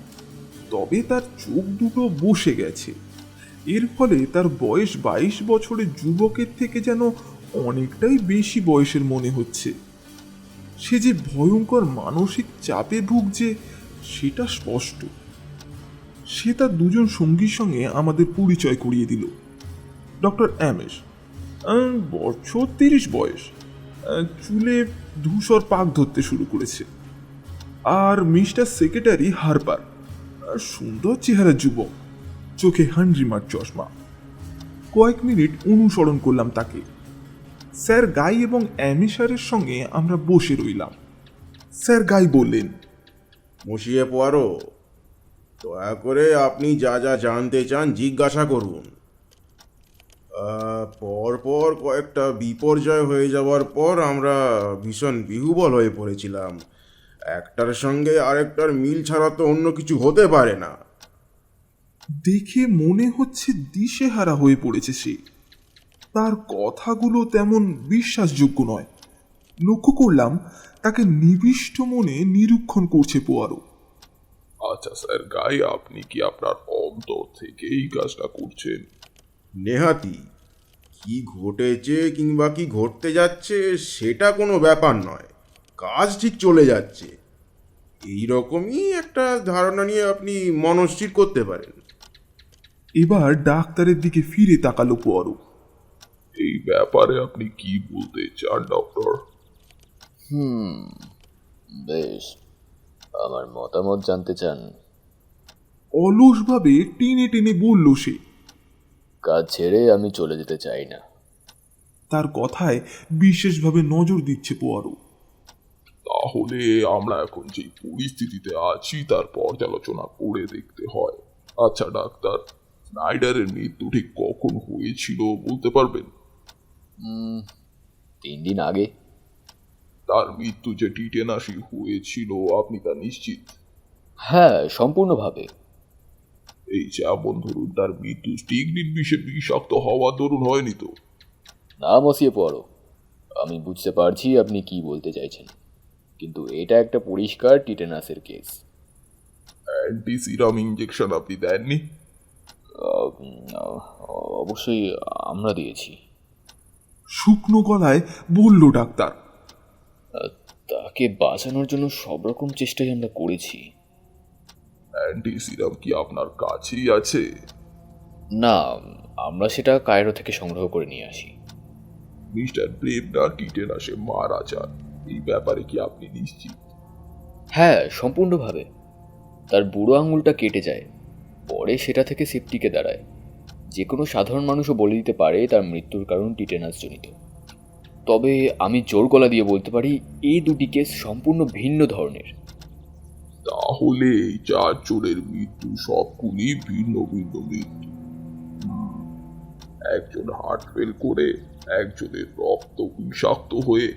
তবে তার চোখ দুটো বসে গেছে। এর ফলে তার বয়স 22 বছরের যুবকের থেকে যেন অনেকটাই বেশি বয়সের মনে হচ্ছে। সে যে ভয়ঙ্কর মানসিক চাপে ভুগছে সেটা স্পষ্ট। সে তার দুজন সঙ্গীর সঙ্গে আমাদের পরিচয় করিয়ে দিল। ডক্টর অ্যামেস, বছর 30 বয়স, চুলে ধূসর পাক ধরতে শুরু করেছে। আর মিস্টার সেক্রেটারি হারপার, সুন্দর চেহারা যুবক, চোখে হান্ড্রিমার চশমা। কয়েক মিনিট অনুসরণ করলাম তাকে। স্যার গাই এবং অ্যামিসারের সঙ্গে আমরা বসে রইলাম। স্যার গাই বললেন, মসিয়ে পোয়ারো, দয়া করে আপনি যা যা জানতে চান জিজ্ঞাসা করুন। পরপর কয়েকটা বিপর্যয় হয়ে যাওয়ার পর আমরা ভীষণ বিহুবল হয়ে পড়েছিলাম। একটার সঙ্গে আরেকটার মিল ছাড়া তো অন্য কিছু হতে পারে না। দেখে মনে হচ্ছে দিশেহারা হয়ে পড়েছে সে। তার কথাগুলো তেমন বিশ্বাসযোগ্য নয়। লক্ষ্য করলাম তাকে নিবিষ্ট মনে নিরীক্ষণ করছে পোয়ারো। আচ্ছা স্যার গাই, আপনি কি আপনার অন্তর থেকে এই কাজটা করছেন? নেহাতি কি ঘটেছে কিংবা কি ঘটতে যাচ্ছে সেটা কোনো ব্যাপার নয়, কাজ ঠিক চলে যাচ্ছে এই রকমই একটা ধারণা নিয়ে আপনি মনস্থির করতে পারেন। এবার ডাক্তারের দিকে ফিরে তাকালো পোয়ারো। এই ব্যাপারে আপনি কি বলতে চান ডক্টর? বেশ, আমার মতামত জানতে চান? অলসভাবে টেনে টেনে বলল সে। কাজ ছেড়ে আমি চলে যেতে চাই না। তার কথায় বিশেষভাবে নজর দিচ্ছে পোয়ারো। তাহলে আমরা এখন যে পরিস্থিতিতে আছি তার পর্যালোচনা করে দেখতে হয়। আচ্ছা ডাক্তার, স্নাইডারের মৃত্যু ঠিক কখন হয়েছিল বলতে পারবেন? 3 দিন আগে। তার মৃত্যু যে টিটেনাসি হয়েছিল আপনি তা নিশ্চিত? হ্যাঁ, সম্পূর্ণভাবে। এই যেমন ধরুন তার মৃত্যু স্টিগনিন বিষে বিষাক্ত হওয়া দরুন হয়নি তো? না মসিয়ে পড়ো, আমি বুঝতে পারছি আপনি কি বলতে চাইছেন, কিন্তু এটা একটা পরিষ্কার টিটেনাসের কেস। অ্যান্টি সিরাম ইঞ্জেকশন আপনি দেননি? অবশ্যই আমরা দিয়েছি। শুকনো গলায় বলল ডাক্তার। তাকে বাঁচানোর জন্য সব রকম চেষ্টাই আমরা করেছি। অ্যান্টি সিরাম কি আপনার কাছেই আছে? না, আমরা সেটা কায়রো থেকে সংগ্রহ করে নিয়ে আসি। মিস্টার ব্রেভনার টিটেনাসে মারা যান, এই ব্যাপারে কি আপনি নিশ্চিত? হ্যাঁ, সম্পূর্ণভাবে। তার বুড়ো আঙুলটা কেটে যায়, পরে সেটা থেকে সেপ্টিকে দাঁড়ায়। যে কোনো সাধারণ মানুষও বলে দিতে পারে তার মৃত্যুর কারণ টিটেনাস জনিত। তবে আমি জোর গলা দিয়ে বলতে পারি এই দুটি কেস সম্পূর্ণ ভিন্ন ধরনের। তাহলে এই 4 জনের মৃত্যু সবগুলি ভিন্ন ভিন্ন মৃত্যু। একজন হার্ট ফেল করে, একজনের রক্ত বিষাক্ত হয়ে,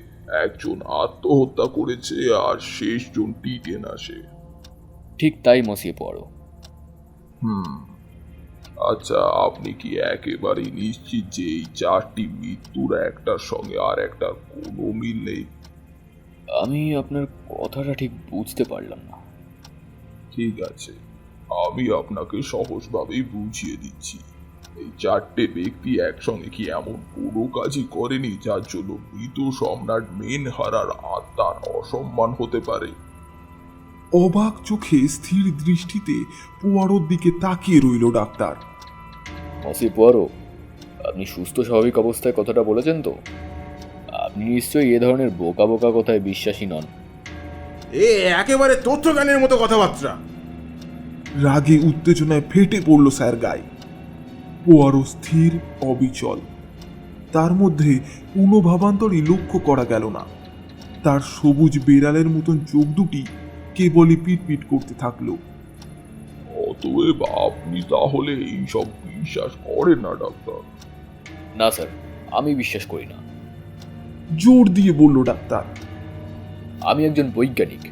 একজন আত্মহত্যা করেছে, আর শেষজন টিটেনাসে। ঠিক তাই মসিয়ে পড়ো। আচ্ছা, আপনি কি একেবারেই নিশ্চিত যে এই 4টি মৃত্যুর একটার সঙ্গে আর একটার কোনো মিল নেই? আমি আপনার কথাটা ঠিক বুঝতে পারলাম না। ঠিক আছে, আমি আপনাকে সহজভাবেই বুঝিয়ে দিচ্ছি। এই 4টে ব্যক্তি একসঙ্গে কি এমন কোনো কাজই করেনি যার জন্য মৃত সম্রাট মেনহারার আত্মার অসম্মান হতে পারে? অবাক চোখে স্থির দৃষ্টিতে পোয়ারোর দিকে তাকিয়ে রইল ডাক্তার। মসিয়ে পড়ো, আপনি সুস্থ স্বাভাবিক অবস্থায় কথাটা বলেছেন তো? আপনি নিশ্চয়ই এ ধরনের বোকা বোকা কথায় বিশ্বাসী নন। এ একেবারে তথ্যজ্ঞানের মতো কথাবার্তা। রাগে উত্তেজনায় ফেটে পড়ল স্যার গায়ে। পোয়ারো স্থির, অবিচল। তার মধ্যে কোনো ভাবান্তরই লক্ষ্য করা গেল না। তার সবুজ বেড়ালের মতন চোখ দুটি কেবলই পিটপিট করতে থাকলো। অতএব আপনি তাহলে এইসব বিশ্বাস করেন না ডাক্তার? না স্যার, আমি বিশ্বাস করি না। জোর দিয়ে বলল ডাক্তার। আমি একজন বৈজ্ঞানিক,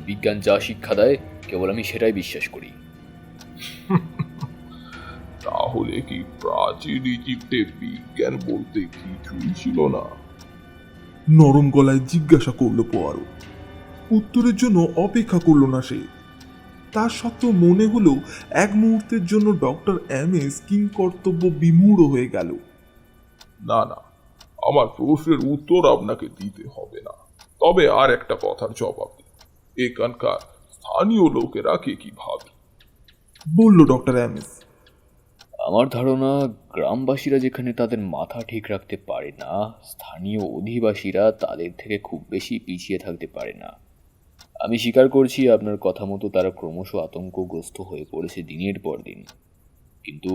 বিজ্ঞান যা শিক্ষা দেয় কেবল আমি সেটাই বিশ্বাস করি। তাহলে কি প্রাচীন ইজিপ্টে বিজ্ঞান বলতে কিছুই ছিল না? নরম গলায় জিজ্ঞাসা করলো পোয়ারো। উত্তরের জন্য অপেক্ষা করলো না সে। তার সত্ত্বেও মনে হলো এক মুহূর্তের জন্য ডক্টর এমএস কিংকর্তব্য বিমূঢ় হয়ে গেল। না না, আমার প্রশ্নের উত্তর আপনাকে দিতে হবে না, তবে আর একটা কথার জবাব দিন। এখানকার স্থানীয় লোকেরা কে কি ভাবে? বলল ডক্টর এমএস। আমার ধারণা গ্রামবাসীরা যেখানে তাদের মাথা ঠিক রাখতে পারে না, স্থানীয় অধিবাসীরা তাদের থেকে খুব বেশি পিছিয়ে থাকতে পারে না। আমি স্বীকার করছি আপনার কথা মতো তারা ক্রমশ আতঙ্কগ্রস্ত হয়ে পড়েছে দিনের পর দিন, কিন্তু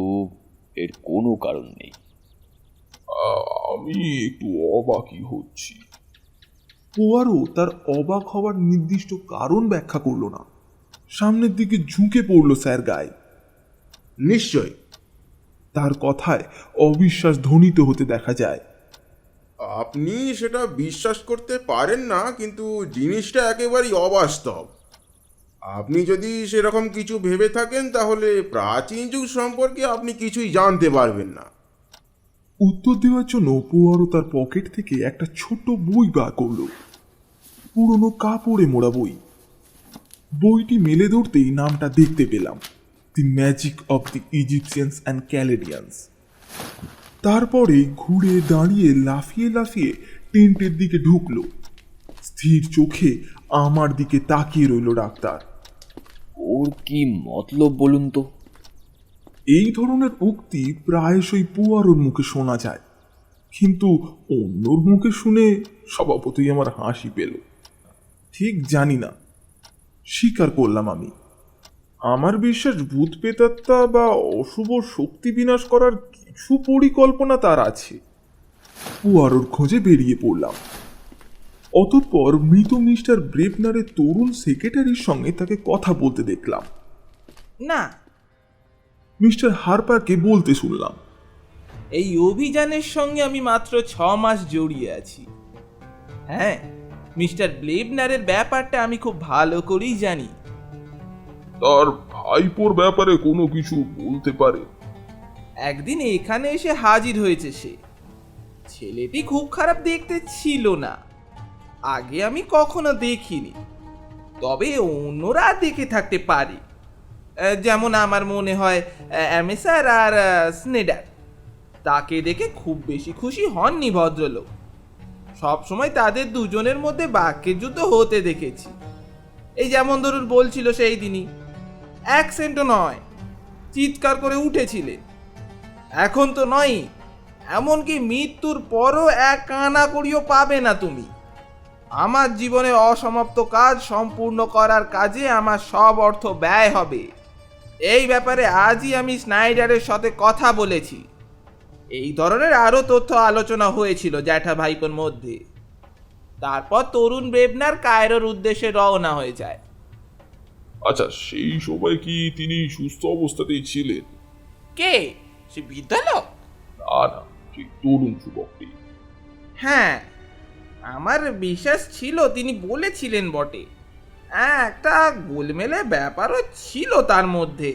এর কোনো কারণ নেই। আমি একটু অবাকই হচ্ছি। পোয়ারো তার অবাক হওয়ার নির্দিষ্ট কারণ ব্যাখ্যা করল না। সামনের দিকে ঝুঁকে পড়ল স্যার গায়ে। নিশ্চয়। তার কথায় অবিশ্বাস ধ্বনিত হতে দেখা যায়। আপনি সেটা বিশ্বাস করতে পারেন না, কিন্তু জিনিসটা একেবারেই অবাস্তব। আপনি যদি সেরকম কিছু ভেবে থাকেন তাহলে প্রাচীন যুগ সম্পর্কে আপনি কিছুই জানতে পারবেন না। উত্তর দেওয়ার জন্য পোয়ারো তার পকেট থেকে একটা ছোট বই বার করল। পুরনো কাপড়ে মোড়া বই। বইটি মেলে ধরতেই নামটা দেখতে পেলাম, the magic of the Egyptians and Chaldeans. তারপরে ঘুরে দাঁড়িয়ে লাফিয়ে লাফিয়ে টেন্টের দিকে ঢুকলো। স্থির চোখে আমার দিকে তাকিয়ে রইল ডাক্তার। ওর কি মতলব বলুন তো? এই ধরনের উক্তি প্রায়শই পোয়ারোর মুখে শোনা যায়, কিন্তু অন্যর মুখে শুনে স্বভাবতই আমার হাসি পেল। ঠিক জানি না, স্বীকার করলাম আমি। আমার বিশ্বাস ভূত প্রেতাত্মা বা অশুভ শক্তি বিনাশ করার কিছু পরিকল্পনা তার আছে। পোয়ারোর খোঁজে বেরিয়ে পড়লাম। অতঃপর মৃত মিস্টার ব্রেভনারের তরুণ সেক্রেটারির সঙ্গে তাকে কথা বলতে দেখলাম। না, মিস্টার হারপারকে বলতে শুনলাম, এই অভিযানের সঙ্গে আমি মাত্র 6 মাস জড়িয়ে আছি। হ্যাঁ, মিস্টার ব্লেবনারের ব্যাপারটা আমি খুব ভালো করেই জানি। তার ভাইপোর ব্যাপারে কোনো কিছু বলতে পারে? একদিন এখানে এসে হাজির হয়েছে সে। ছেলেটি খুব খারাপ দেখতে ছিল না, আগে আমি কখনো দেখিনি, তবে অন্যরা দেখে থাকতে পারে। যেমন আমার মনে হয় অ্যামেসার আর স্নেডার। তাকে দেখে খুব বেশি খুশি হননি ভদ্রলোক। সবসময় তাদের দুজনের মধ্যে বাক্যের যুদ্ধ হতে দেখেছি। এই যেমন ধরুন বলছিল সেই দিনই, এক সেন্টও নয়, চিৎকার করে উঠেছিলেন। এখন তো নয়, এমনকি মৃত্যুর পরও এক আনা করিও পাবে না তুমি। আমার জীবনে অসমাপ্ত কাজ সম্পূর্ণ করার কাজে আমার সব অর্থ ব্যয় হবে। এই ব্যাপারে আজই আমি স্নাইডারের সাথে কথা বলেছি। এই ধরনের আরও তথ্য আলোচনা হয়েছিল জ্যাঠা ভাইপোর মধ্যে। তারপর তরুণ বেবনার কায়রোর উদ্দেশ্যে রওনা হয়ে যায়। আচ্ছা, সেই সময় কি তিনি সুস্থ অবস্থাতেই ছিলেন? কে? সে বিদ্যালয়? না না, সেই তরুণ যুবকটি। হ্যাঁ, আমার বিশ্বাস ছিল তিনি বলেছিলেন বটে। হ্যাঁ, একটা গোলমেলে ব্যাপারও ছিল তার মধ্যে,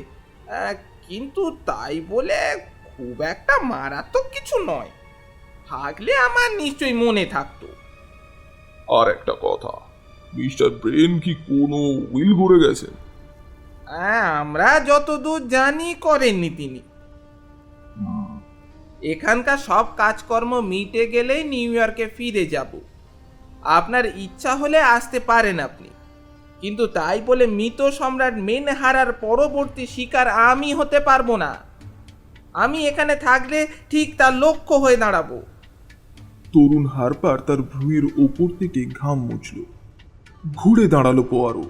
কিন্তু তাই বলে খুব একটা মারাত্মক কিছু নয়। থাকলে আমার নিশ্চয়ই মনে থাকতো। আর একটা কথা, মিস্টার ব্রেন কি কোনো উইল করে গেছেন? হ্যাঁ, আমরা যতদূর জানি করেননি তিনি। এখানকার সব কাজকর্ম মিটে গেলেই নিউ ইয়র্কে ফিরে যাব। আপনার ইচ্ছা হলে আসতে পারেন আপনি, কিন্তু তাই বলে মৃত সম্রাট মেনহারার পরবর্তী শিকার আমি হতে পারবো না। আমি এখানে থাকলে ঠিক তার লক্ষ্য হয়ে দাঁড়াবো। তরুণ হারপার তার ভ্রুয়ের ওপর থেকে ঘাম মুছল। ঘুরে দাঁড়ালো পোয়ারো।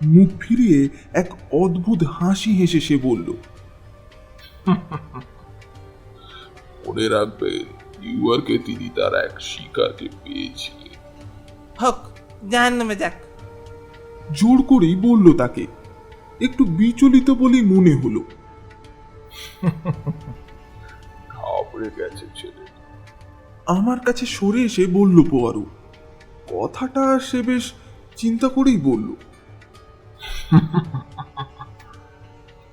মুখ ফিরিয়ে এক অদ্ভুত হাসি হেসে সে বলল, মনে রাখবেন, নিউ ইয়র্কে তিনি তার এক শিকারকে পেয়েছিলেন। হক, জাহান্নামে যাক। জোর করেই বলল তাকে। একটু বিচলিত বলেই মনে হলো। ঘাবড়ে গেছে ছেলে। আমার কাছে সরে এসে বলল পোয়ারো। কথাটা সে বেশ চিন্তা করেই বলল।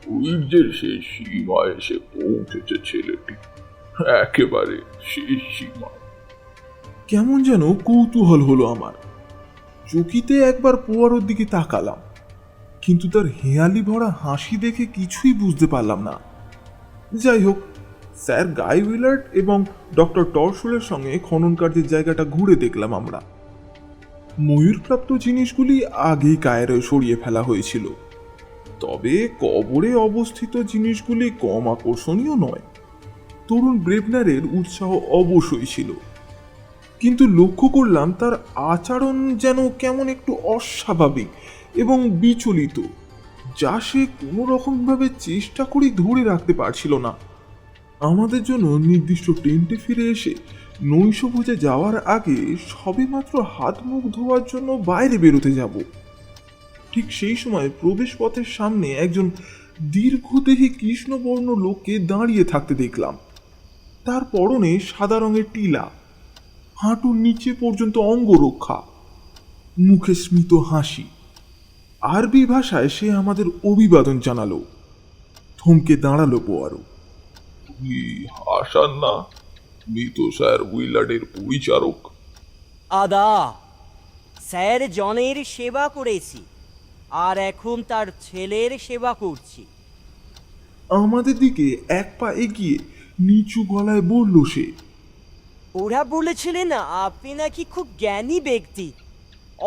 সূর্যের সেই সীমায় এসে পৌঁছেছে ছেলেটি, একেবারে শেষ সীমায়। কেমন যেন কৌতূহল হলো আমার। চকিতে একবার পোয়ারোর দিকে তাকালাম, কিন্তু তার হেয়ালি ভরা হাসি দেখে কিছুই বুঝতে পারলাম না। যাই হোক, স্যার গাই উইলার্ড এবং ডক্টর টরসলের সঙ্গে খনন কার্যের জায়গাটা ঘুরে দেখলাম আমরা। ময়ূরপ্রাপ্ত জিনিসগুলি আগেই কায়রোয় সরিয়ে ফেলা হয়েছিল, তবে কবরে অবস্থিত জিনিসগুলি কম আকর্ষণীয় নয়। তরুণ ব্রেবনারের উৎসাহ অবশ্যই ছিল, কিন্তু লক্ষ্য করলাম তার আচরণ যেন কেমন একটু অস্বাভাবিক এবং বিচলিত, যা সে কোনো রকমভাবে চেষ্টা করেই ধরে রাখতে পারছিল না। আমাদের জন্য নির্দিষ্ট টেন্টে ফিরে এসে নৈশভোজে যাওয়ার আগে সবেমাত্র হাত মুখ ধোয়ার জন্য বাইরে বেরোতে যাব। ঠিক সেই সময় প্রবেশপথের সামনে একজন দীর্ঘদেহী কৃষ্ণবর্ণ লোককে দাঁড়িয়ে থাকতে দেখলাম। তার পরনে সাদা রঙের টিলা, হাঁটুর নিচে পর্যন্ত অঙ্গরক্ষা, মুখে স্মিত হাসি। আরবি ভাষায় সে আমাদের অভিবাদন জানালো। থমকে দাঁড়ালো পোয়ারো। তুমি হাসান না? মৃত স্যার উইলার্ডের পরিচারক। আদা, স্যার জনের সেবা করেছি, আর এখন তার ছেলের সেবা করছি। আমাদের দিকে এক পা এগিয়ে নিচু গলায় বলল সে। ওরা বলেছিলেন আপনি নাকি খুব জ্ঞানী ব্যক্তি,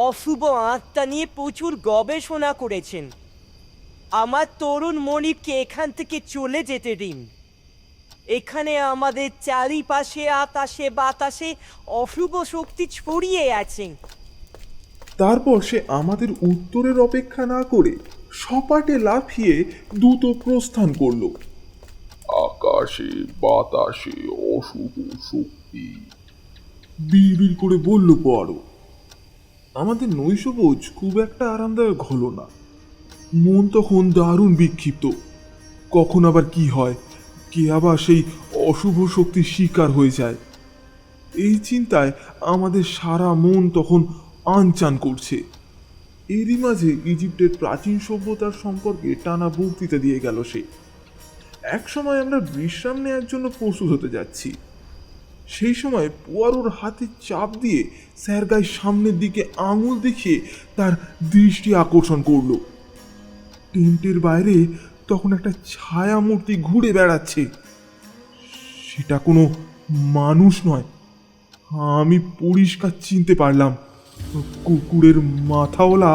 অশুভ আত্মা নিয়ে প্রচুর গবেষণা করেছেন। আমার তরুণ মনিবকে এখান থেকে চলে যেতে দিন। এখানে আমাদের চারিপাশে আকাশে বাতাসে অশুভ শক্তি ছড়িয়ে আছে। তারপর সে আমাদের উত্তরের অপেক্ষা না করে সপাটে লাফিয়ে দ্রুত প্রস্থান করল। আকাশে বাতাসে অশুভ শক্তি, বিড়বিড় করে বলল পোয়ারো। আমাদের নৈশভোজ খুব একটা আরামদায়ক হলো না। মন তখন দারুণ বিক্ষিপ্ত। কখন আবার কি হয়, কে আবার সেই অশুভ শক্তির শিকার হয়ে যায়, এই চিন্তায় আমাদের সারা মন তখন আনচান করছে। এরই মাঝে ইজিপ্টের প্রাচীন সভ্যতার সম্পর্কে টানা বক্তৃতা দিয়ে গেল সে। এক সময় আমরা বিশ্রাম নেওয়ার জন্য প্রস্তুত হতে যাচ্ছি, সেই সময় পোয়ারোর হাতে চাপ দিয়ে স্যার গায়ে সামনের দিকে আঙুল দেখিয়ে তার দৃষ্টি আকর্ষণ করলো। টেন্টের বাইরে তখন একটা ছায়া মূর্তি ঘুরে বেড়াচ্ছে। সে সেটা কোনো মানুষ নয়। আমি পরিষ্কার চিনতে পারলাম, কুকুরের মাথাওয়ালা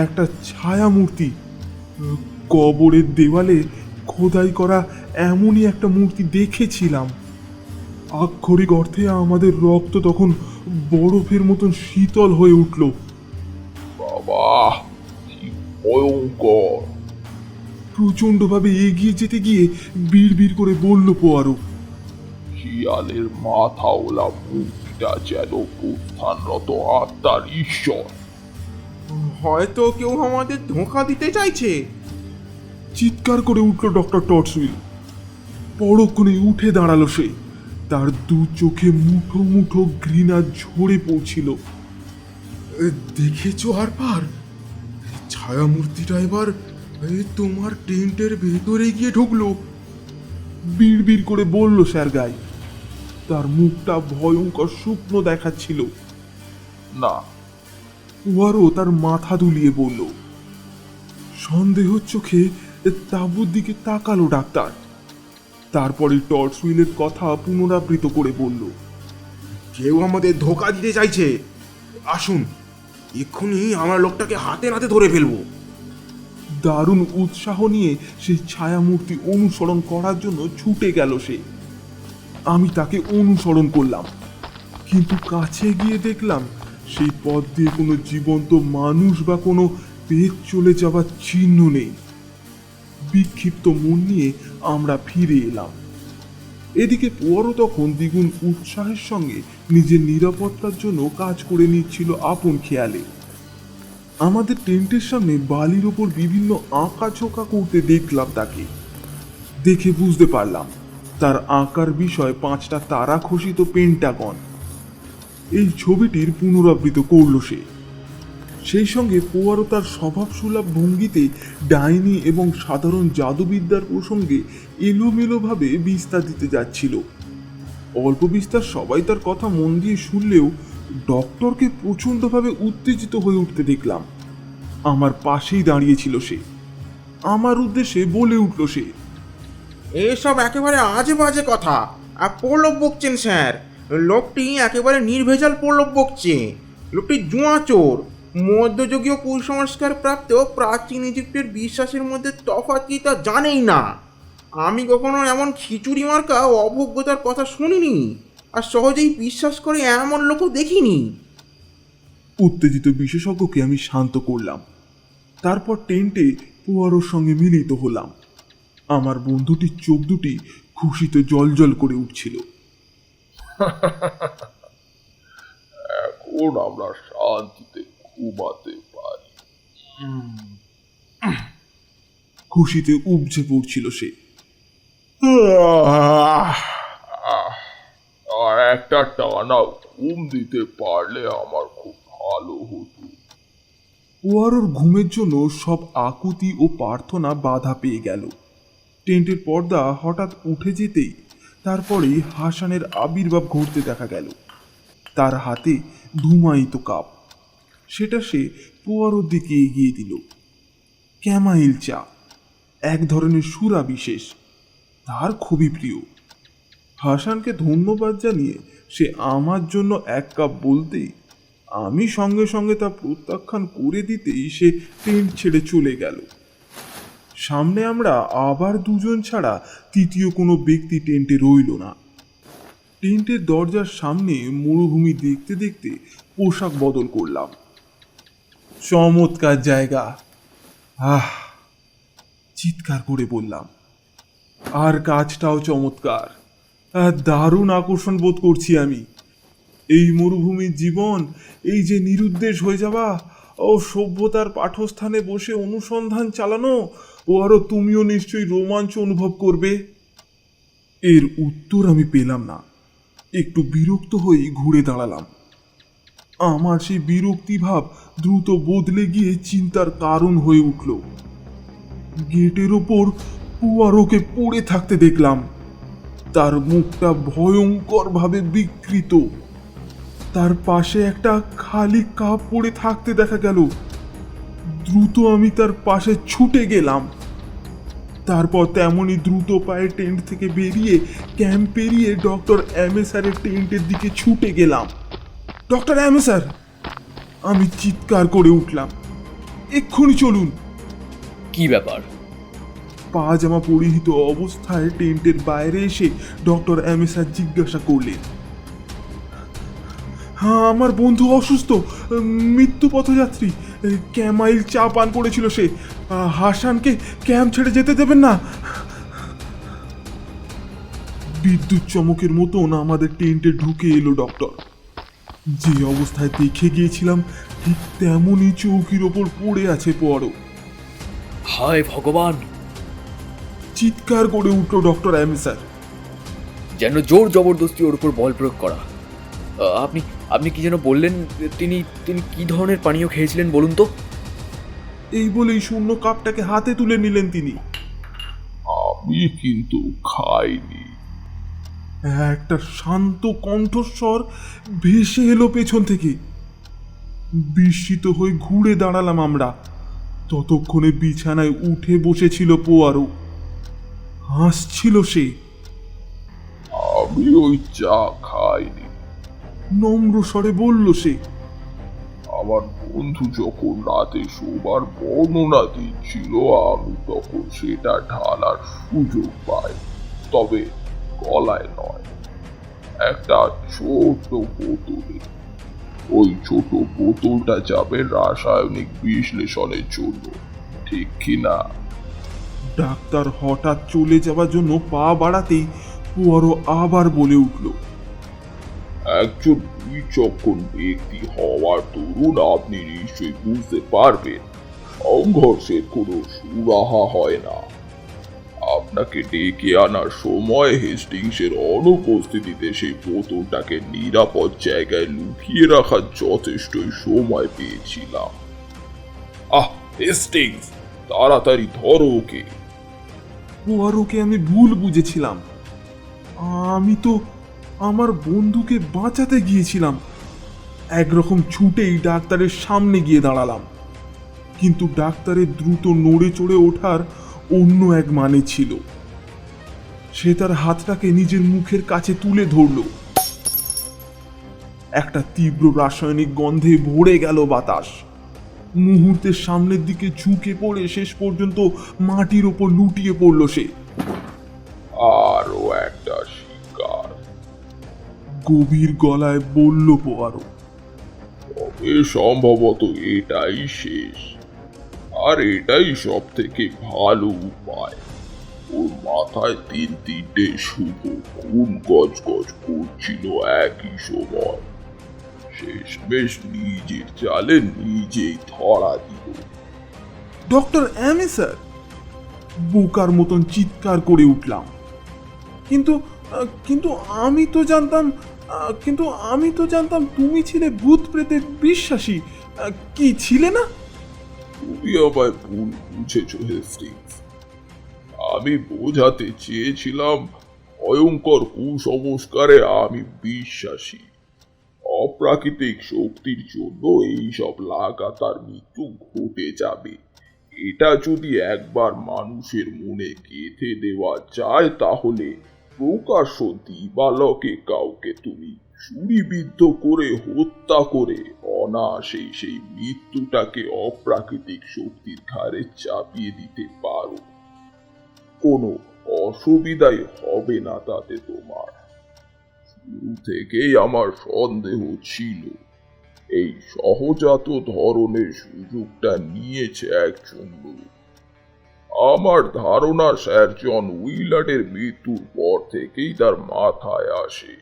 একটা ছায়া মূর্তি। কবরের দেওয়ালে খোদাই করা এমনই একটা মূর্তি দেখেছিলাম। আক্ষরিক অর্থে আমাদের রক্ত তখন বরফের মতন শীতল হয়ে উঠল। বাবা, কি ভয়ঙ্কর! প্রচণ্ডভাবে এগিয়ে যেতে গিয়ে বিড়বিড় করে বলল পোয়ারো, শিয়ালের মাথাওয়ালা মূর্তিটা যেন প্রস্থানরত আত্মার ঈশ্বর। হয়তো কেউ আমাদের ধোঁকা দিতে চাইছে। চিৎকার করে উঠল ডক্টর টটসুইল। পরক্ষণে উঠে দাঁড়ালো সে। তার দু চোখে মুঠো মুঠো ঘৃণা ঝরে পড়ছিল। দেখেছো আর পার, ছায়া মূর্তিটা এবার তোমার টেন্টের ভেতরে গিয়ে ঢুকলো। বিড়বিড় করে বলল স্যার গাই। তার মুখটা ভয়ঙ্কর শুকনো দেখাচ্ছিল। না, পোয়ারো তার মাথা দুলিয়ে বলল। সন্দেহ চোখে তাঁবুর দিকে তাকালো ডাক্তার। তারপরে টর্চউইলের কথা পুনরাবৃত্ত করে বলল, কেউ আমাদের ধোকা দিতে চাইছে। আসুন, এক্ষুনি আমার লোকটাকে হাতে নাতে ধরে ফেলবো। দারুণ উৎসাহ নিয়ে সেই ছায়ামূর্তি অনুসরণ করার জন্য ছুটে গেল সে। আমি তাকে অনুসরণ করলাম, কিন্তু কাছে গিয়ে দেখলাম সেই পথ দিয়ে কোনো জীবন্ত মানুষ বা কোনো পেট চলে যাওয়ার চিহ্ন নেই। বিক্ষিপ্ত মন নিয়ে আমরা ফিরে এলাম। এদিকে পোয়ারো তখন দ্বিগুণ উৎসাহের সঙ্গে নিজের নিরাপত্তার জন্য কাজ করে নিচ্ছিল আপন খেয়ালে। আমাদের টেন্টের সামনে বালির ওপর বিভিন্ন আঁকাঝোঁকা করতে দেখলাম তাকে। দেখে বুঝতে পারলাম তার আঁকার বিষয় 5টা তারা খচিত পেন্টাগন। এই ছবিটির পুনরাবৃত্ত করল সে। সেই সঙ্গে পোয়ারো তার স্বভাবসুলভ ভঙ্গিতে ডাইনি এবং সাধারণ জাদুবিদ্যার প্রসঙ্গে এলোমেলোভাবে বিস্তার দিতে যাচ্ছিল। অল্প বিস্তার সবাই তার কথা মন দিয়ে শুনলেও ডক্টরকে প্রচণ্ডভাবে উত্তেজিত হয়ে উঠতে দেখলাম। আমার পাশেই দাঁড়িয়েছিল সে। আমার উদ্দেশ্যে বলে উঠল সে, এসব একেবারে আজে বাজে কথা। আর প্রলোভ বকছেন স্যার। লোকটি একেবারে নির্ভেজাল প্রলোভ বকছে। লোকটি জুয়া চোর। মধ্যযুগীয় কুসংস্কার প্রাপ্ত প্রাচীন ইজিপ্টের বিশ্বাসের মধ্যে তফাৎ কি তা জানেই না। আমি কখনো এমন খিচুড়ি মার্কা অভজ্ঞতার কথা শুনিনি, আর সহজেই বিশ্বাস করে এমন লোকও দেখিনি। উত্তেজিত বিশেষজ্ঞকে আমি শান্ত করলাম। তারপর টেন্টে পোয়ারোর সঙ্গে মিলিত হলাম। আমার বন্ধুটির চোখ দুটি খুশিতে জলজল করে উঠছিল। এখন আমরা শান্তিতে ঘুমাতে পারি। খুশিতে উপচে পড়ছিল সে। আর একটা টানা ঘুম দিতে পারলে আমার খুব ভালো হতো। পোয়ারোর ঘুমের জন্য সব আকুতি ও প্রার্থনা বাধা পেয়ে গেল। টেন্টের পর্দা হঠাৎ উঠে যেতেই তারপরেই হাসানের আবির্ভাব ঘটতে দেখা গেল। তার হাতে ধুমায়িত কাপ। সেটা সে পোয়ারোর দিকে এগিয়ে দিল। ক্যামাইল চা, এক ধরনের সুরা বিশেষ, তার খুবই প্রিয়। হাসানকে ধন্যবাদ জানিয়ে সে আমার জন্য 1 কাপ বলতেই আমি সঙ্গে সঙ্গে তা প্রত্যাখ্যান করে দিতেই সে টেন্ট ছেড়ে চলে গেল। সামনে আমরা আবার দুজন ছাড়া তৃতীয় কোনো ব্যক্তি টেন্টে রইল না। টেন্টের দরজার সামনে মরুভূমি দেখতে দেখতে পোশাক বদল করলাম। চমৎকার জায়গা, চিৎকার করে বললাম। আর কাজটাও চমৎকার, দারুণ আকর্ষণ বোধ করছি আমি। এই মরুভূমির জীবন, এই যে নিরুদ্দেশ হয়ে যাওয়া ও সভ্যতার পাঠস্থানে বসে অনুসন্ধান চালানো, ও আরো তুমিও নিশ্চয়ই রোমাঞ্চ অনুভব করবে। এর উত্তর আমি পেলাম না। একটু বিরক্ত হয়ে ঘুরে দাঁড়ালাম। আমার সেই বিরক্তিভাব দ্রুত বদলে গিয়ে চিন্তার কারণ হয়ে উঠল। গেটের ওপর পোয়ারোকে পড়ে থাকতে দেখলাম। তার মুখটা ভয়ঙ্করভাবে বিকৃত। তার পাশে একটা খালি কাপ পড়ে থাকতে দেখা গেল। দ্রুত আমি তার পাশে ছুটে গেলাম। তারপর তেমনই দ্রুত পায়ে টেন্ট থেকে বেরিয়ে ক্যাম্প পেরিয়ে ডক্টর এমএসআরের টেন্টের দিকে ছুটে গেলাম। Doctor MSR! আমি চিৎকার করে উঠলাম, এক্ষুনি চলুন। কি ব্যাপার? পাজামা পরিহিত অবস্থায় টেন্টের বাইরে এসে ডক্টর এমএসআর জিজ্ঞাসা করলেন, হ্যাঁ আমার বন্ধু অসুস্থ, মৃত্যু পথযাত্রী, ক্যামাইল চা পান করেছিল সে। হাসানকে ক্যাম্প ছেড়ে যেতে দেবেন না। বিদ্যুৎ চমকের মতন আমাদের টেন্টে ঢুকে এলো ডক্টর। যে অবস্থায় দেখে গিয়েছিলাম ঠিক তেমনই চৌকির ওপর পড়ে আছে পোয়ারো। হায় ভগবান! চিৎকার করে উঠল ডক্টর এমএসআর। যেন জোর জবরদস্তি ওর উপর বল প্রয়োগ করা। আপনি আপনি কি যেন বললেন? তিনি তিনি কি ধরনের পানীয় খেয়েছিলেন বলুন তো? এই বলেই শূন্য কাপটাকে হাতে তুলে নিলেন তিনি। আমি কিন্তু খাইনি। একটা শান্ত কণ্ঠস্বর ভেসে এলো পেছন থেকে। বিস্মিত হয়ে ঘুরে দাঁড়ালাম আমরা। ততক্ষণে বিছানায় উঠে বসেছিল পোয়ারো। হাসছিল সে। আমি ওই চা খাইনি। নম্র স্বরে বলল সে। আমার বন্ধু যখন রাতে শোবার বর্ণনা দিচ্ছিল আমি তখন সেটা ঢালার সুযোগ পাই, তবে গলায় নয়, একটা ছোট বোতলে। ওই ছোট বোতলটা যাবে রাসায়নিক বিশ্লেষণের জন্য, ঠিক কিনা? ডাক্তার হঠাৎ চলে যাওয়ার জন্য পা বাড়াতেই পোয়ারো আবার বলে উঠল, একজন বিচক্ষণ ব্যক্তি হওয়ার দরুন আপনি নিশ্চয়ই বুঝতে পারবেন সংঘর্ষের কোনো সুরাহা হয় না। আপনাকে ডেকে আনার সময় হেস্টিংসের অনুপস্থিতিতে সেই বোতলটাকে নিরাপদ জায়গায় লুকিয়ে রাখার যথেষ্টই সময় পেয়েছিলাম। হেস্টিংস, তাড়াতাড়ি ধরো ওকে। পোয়ারোকে আমি ভুল বুঝেছিলাম। আমি তো আমার বন্ধুকে বাঁচাতে গিয়েছিলাম। একরকম ছুটেই ডাক্তারের সামনে গিয়ে দাঁড়ালাম, কিন্তু ডাক্তারের দ্রুত নড়ে চড়ে ওঠার অন্য এক মানে ছিল। সে তার হাতটাকে নিজের মুখের কাছে তুলে ধরল। একটা তীব্র রাসায়নিক গন্ধে ভরে গেল বাতাস। মুহূর্তের সামনের দিকে ঝুঁকে পড়ে শেষ পর্যন্ত মাটির ওপর লুটিয়ে পড়ল সে। আরো একটা শিকার, গভীর গলায় বলল পোয়ারো। তবে সম্ভবত এটাই শেষ, আর এটাই সব থেকে ভালো উপায়। ওর মাথায় তিনটে শুধু খুন গজগজ করছিল একই সময়। শেষমেশ নিজের চালে নিজেই ধরা দিল। Doctor MSR! বোকার মতন চিৎকার করে উঠলাম। কিন্তু কিন্তু আমি তো জানতাম তুমি ছিলে ভূত প্রেতের বিশ্বাসী। কি ছিলে না? তুমি আমায় ভুল বুঝেছ হেস্টিংস। আমি বোঝাতে চেয়েছিলাম ভয়ঙ্কর কুসংস্কারে আমি বিশ্বাসী। অপ্রাকৃতিক শক্তির জন্য এইসব লাগাতার মৃত্যু ঘটে যাবে, এটা যদি একবার মানুষের মনে গেঁথে দেওয়া যায় তাহলে প্রকাশ্য দিবালোকে কাউকে তুমি ছুরিবিদ্ধ করে হত্যা করে অনায়াসেই সেই মৃত্যুটাকে অপ্রাকৃতিক শক্তির ঘাড়ে চাপিয়ে দিতে পারো। কোনো অসুবিধাই হবে না তাতে তোমার। শুরু থেকেই আমার সন্দেহ ছিল এই সহজাত ধরনের সুযোগটা নিয়েছে একজন লোক। আমার ধারণা স্যার জন উইলার্ডের মৃত্যুর পর থেকেই তার মাথায় আসে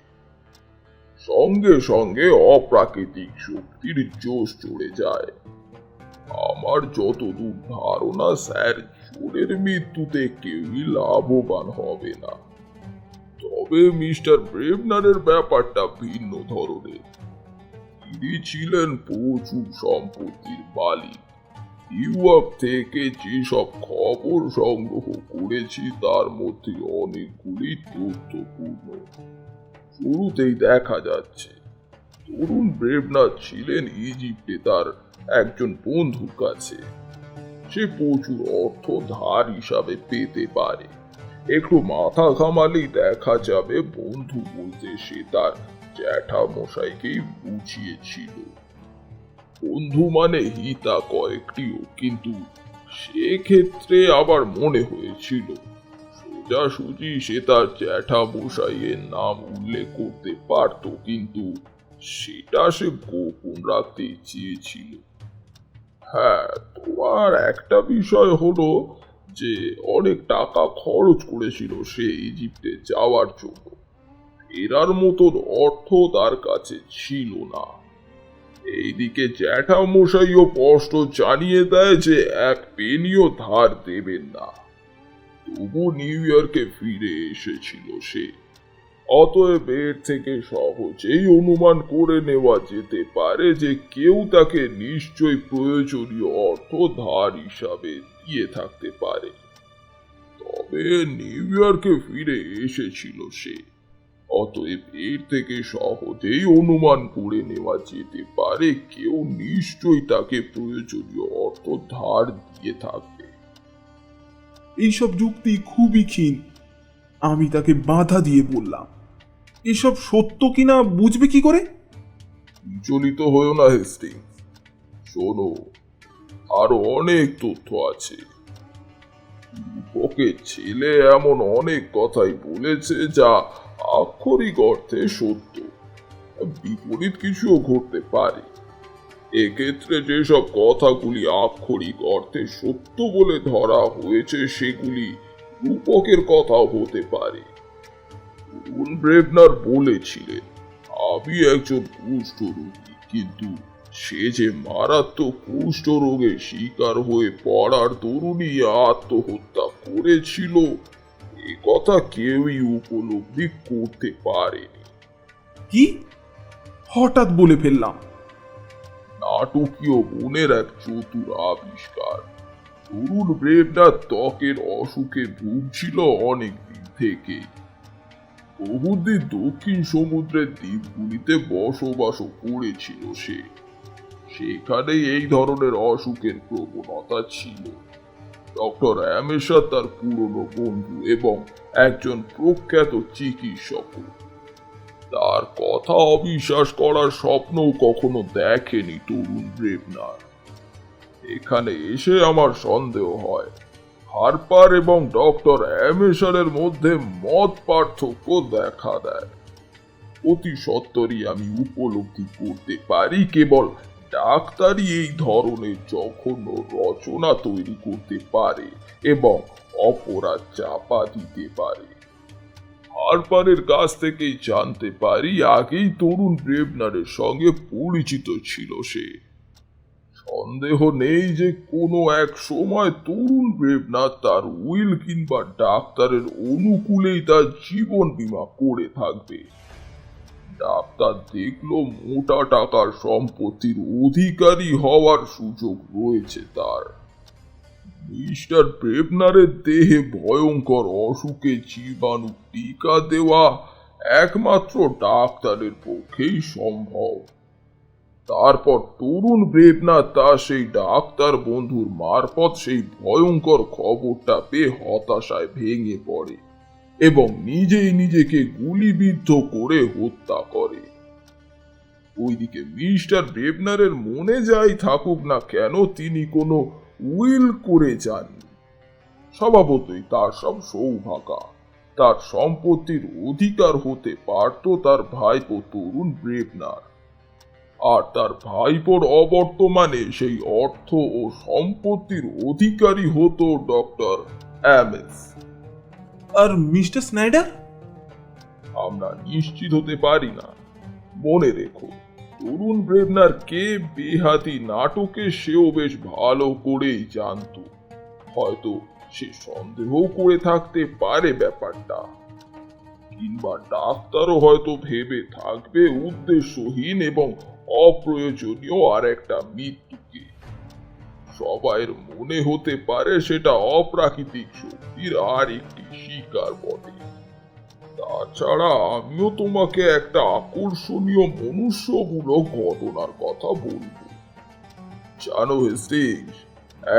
সঙ্গে সঙ্গে অপ্রাকৃতিক শক্তির জোশ চড়ে যায়। আমার যতদূর ধারণা স্যার জোরের মৃত্যুতে কেউই লাভবান হবে না, তবে মিস্টার ব্রেভনারের ব্যাপারটা ভিন্ন ধরনের। তিনি ছিলেন প্রচুর সম্পত্তির মালিক। ইউরোপ থেকে যেসব খবর সংগ্রহ করেছি তার মধ্যে অনেকগুলি তথ্যপূর্ণ। শুরুতেই দেখা যাচ্ছে তরুণ ব্রেভনার ছিলেন ইজিপ্টে তার একজন বন্ধুর কাছে। সে প্রচুর অর্থ ধার হিসাবে পেতে পারে। একটু মাথা ঘামালেই দেখা যাবে বন্ধু বলতে সে তার জ্যাঠামশাইকেই বুঝিয়েছিল। বন্ধু মানে হিতা কয়েকটিও, কিন্তু সেক্ষেত্রে আবার মনে হয়েছিল সোজাসুজি সে তার জ্যাঠামশাইয়ের নাম উল্লেখ করতে পারত, কিন্তু সেটা সে গোপন রাখতে চেয়েছিল। হ্যাঁ, তোমার একটা বিষয় হলো যে অনেক টাকা খরচ করেছিল সে ইজিপ্টে যাওয়ার জন্য। ফেরার মতন অর্থ তার কাছে ছিল না। এইদিকে জ্যাঠামশাইও স্পষ্ট জানিয়ে দেয় যে এক পেনিও ধার দেবেন না। তবু নিউ ইয়র্কে ফিরে এসেছিল সে। অতএব এর থেকে সহজেই অনুমান করে নেওয়া যেতে পারে যে কেউ তাকে নিশ্চয়ই প্রয়োজনীয় অর্থ ধার হিসাবে দিয়ে থাকতে পারে। তবে নিউ ইয়র্কে ফিরে এসেছিল সে। অতএব এর থেকে সহজেই অনুমান করে নেওয়া যেতে পারে কেউ নিশ্চয়ই তাকে প্রয়োজনীয় অর্থ ধার দিয়ে থাকবে। এইসব যুক্তি খুবই ক্ষীণ। আমি তাকে বাধা দিয়ে বললাম, এসব সত্য কিনা বুঝবে কি করে? বিচলিত হয়েও না হেস্টিংস, শোনো, আরো অনেক তথ্য আছে। ওকে ছেলে এমন অনেক কথাই বলেছে যা আক্ষরিক অর্থে সত্য। বিপরীত কিছুও ঘটতে পারে। এক্ষেত্রে যেসব কথাগুলি আক্ষরিক অর্থে সত্য বলে ধরা হয়েছে সেগুলি রূপকের কথাও হতে পারে। ব্রেভনার বলেছিলেন, আমি একজন কুষ্ঠরোগী, কিন্তু সে যে মারাত্মক কুষ্ঠরোগের শিকার হয়ে পড়ার দরুনই আত্মহত্যা করেছিল এ কথা কেউই উপলব্ধি করতে পারেনি। কি হঠাৎ বলে ফেললাম? নাটকীয় মনের এক চতুর আবিষ্কার। তরুণ ব্রেভনার ত্বকের অসুখে ভুগছিল অনেক দিন থেকে। বহুদিন দক্ষিণ সমুদ্রের দ্বীপগুলিতে বসবাস করেছিল সে। সেখানে এই ধরনের অসুখের প্রবণতা ছিল। ডক্টর অ্যামেশা তার পুরনো বন্ধু এবং একজন প্রখ্যাত চিকিৎসক। তার কথা অবিশ্বাস করার স্বপ্নও কখনো দেখেনি তরুণ ব্রেভনার। এখানে এসে আমার সন্দেহ হয় হারপার এবং ডক্টর অ্যামেশারের মধ্যে মত পার্থক্য দেখা দেয়। অতি সত্বরই আমি উপলব্ধি করতে পারি কেবল ডাক্তারই এই ধরনের জঘন্য রচনা তৈরি করতে পারে এবং অপরাধ চাপা দিতে পারে। হারপারের কাছ থেকেই জানতে পারি আগেই তরুণ ব্রেভনারের সঙ্গে পরিচিত ছিল সে। সন্দেহ নেই যে কোনো এক সময় তরুণ ব্রেভনার তার উইল কিংবা ডাক্তারের অনুকূলেই তার জীবন বীমা করে থাকবে। ডাক্তার দেখল মোটা টাকার সম্পত্তির অধিকারী হওয়ার সুযোগ রয়েছে তার। মিস্টার ব্রেভনারের দেহে ভয়ঙ্কর অসুখে জীবাণু টিকা দেওয়া একমাত্র ডাক্তারের পক্ষেই সম্ভব। তারপর তরুণ ব্রেভনার তা সেই ডাক্তার বন্ধুর মারফত সেই ভয়ঙ্কর খবরটা পেয়ে হতাশায় ভেঙে পড়ে এবং নিজেই নিজেকে গুলিবিদ্ধ করে হত্যা করে। ওইদিকে মিস্টার ব্রেভনারের মনে যাই থাকুক না কেন তিনি কোনো উইল করে যাননি। স্বভাবতই তার সব সৌভাগ্য। তার সম্পত্তির অধিকার হতে পারত তার ভাইপো তরুণ ব্রেভনার, আর তার ভাইপোর অবর্তমানে সেই অর্থ ও সম্পত্তির অধিকারী হতো ডক্টর অ্যামেস। আর মিস্টার স্নাইডার? আমরা নিশ্চিত হতে পারি না। মনে রেখো, তরুণ ব্রেভনার কে বেহাতি নাটকে সেও বেশ ভালো করেই জানত। হয়তো সে সন্দেহ করে থাকতে পারে ব্যাপারটা, কিংবা ডাক্তারও হয়তো ভেবে থাকবে উদ্দেশ্যহীন এবং অপ্রয়োজনীয় আর একটা মৃত্যুকে। সবাইয়ের মনে হতে পারে সেটা অপ্রাকৃতিক শক্তির আর একটি শিকার বটে। তাছাড়া আমিও তোমাকে একটা আকর্ষণীয় মনুষ্যমূলক ঘটনার কথা বলবো। জানো হেস্টিংস,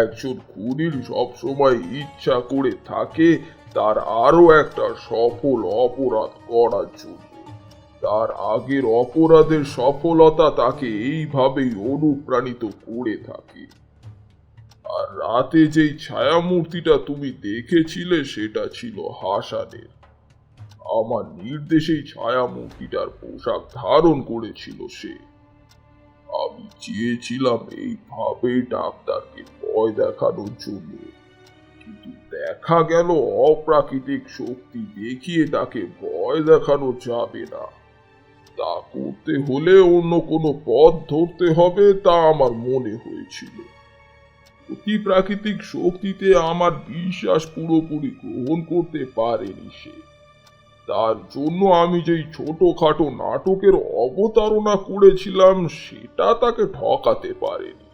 একজন খুনির সবসময় ইচ্ছা করে থাকে তার আরো একটা সফল অপরাধ করার জন্য। তার আগের অপরাধের সফলতা তাকে এইভাবেই অনুপ্রাণিত করে থাকে। আর রাতে যেই ছায়ামূর্তিটা তুমি দেখেছিলে সেটা ছিল হাসানের। আমার নির্দেশেই ছায়ামূর্তিটার পোশাক ধারণ করেছিল সে। আমি চেয়েছিলাম এইভাবেই ডাক্তারকে ভয় দেখানোর জন্য, কিন্তু দেখা গেল অপ্রাকৃতিক শক্তি দেখিয়ে তাকে ভয় দেখানো যাবে না। তা করতে হলে অন্য কোনো পথ ধরতে হবে, তা আমার মনে হয়েছিল। অতি প্রাকৃতিক শক্তিতে আমার বিশ্বাস পুরোপুরি গ্রহণ করতে পারেনি সে। তার জন্য আমি যেই ছোটখাটো নাটকের অবতারণা করেছিলাম সেটা তাকে ঠকাতে পারেনি।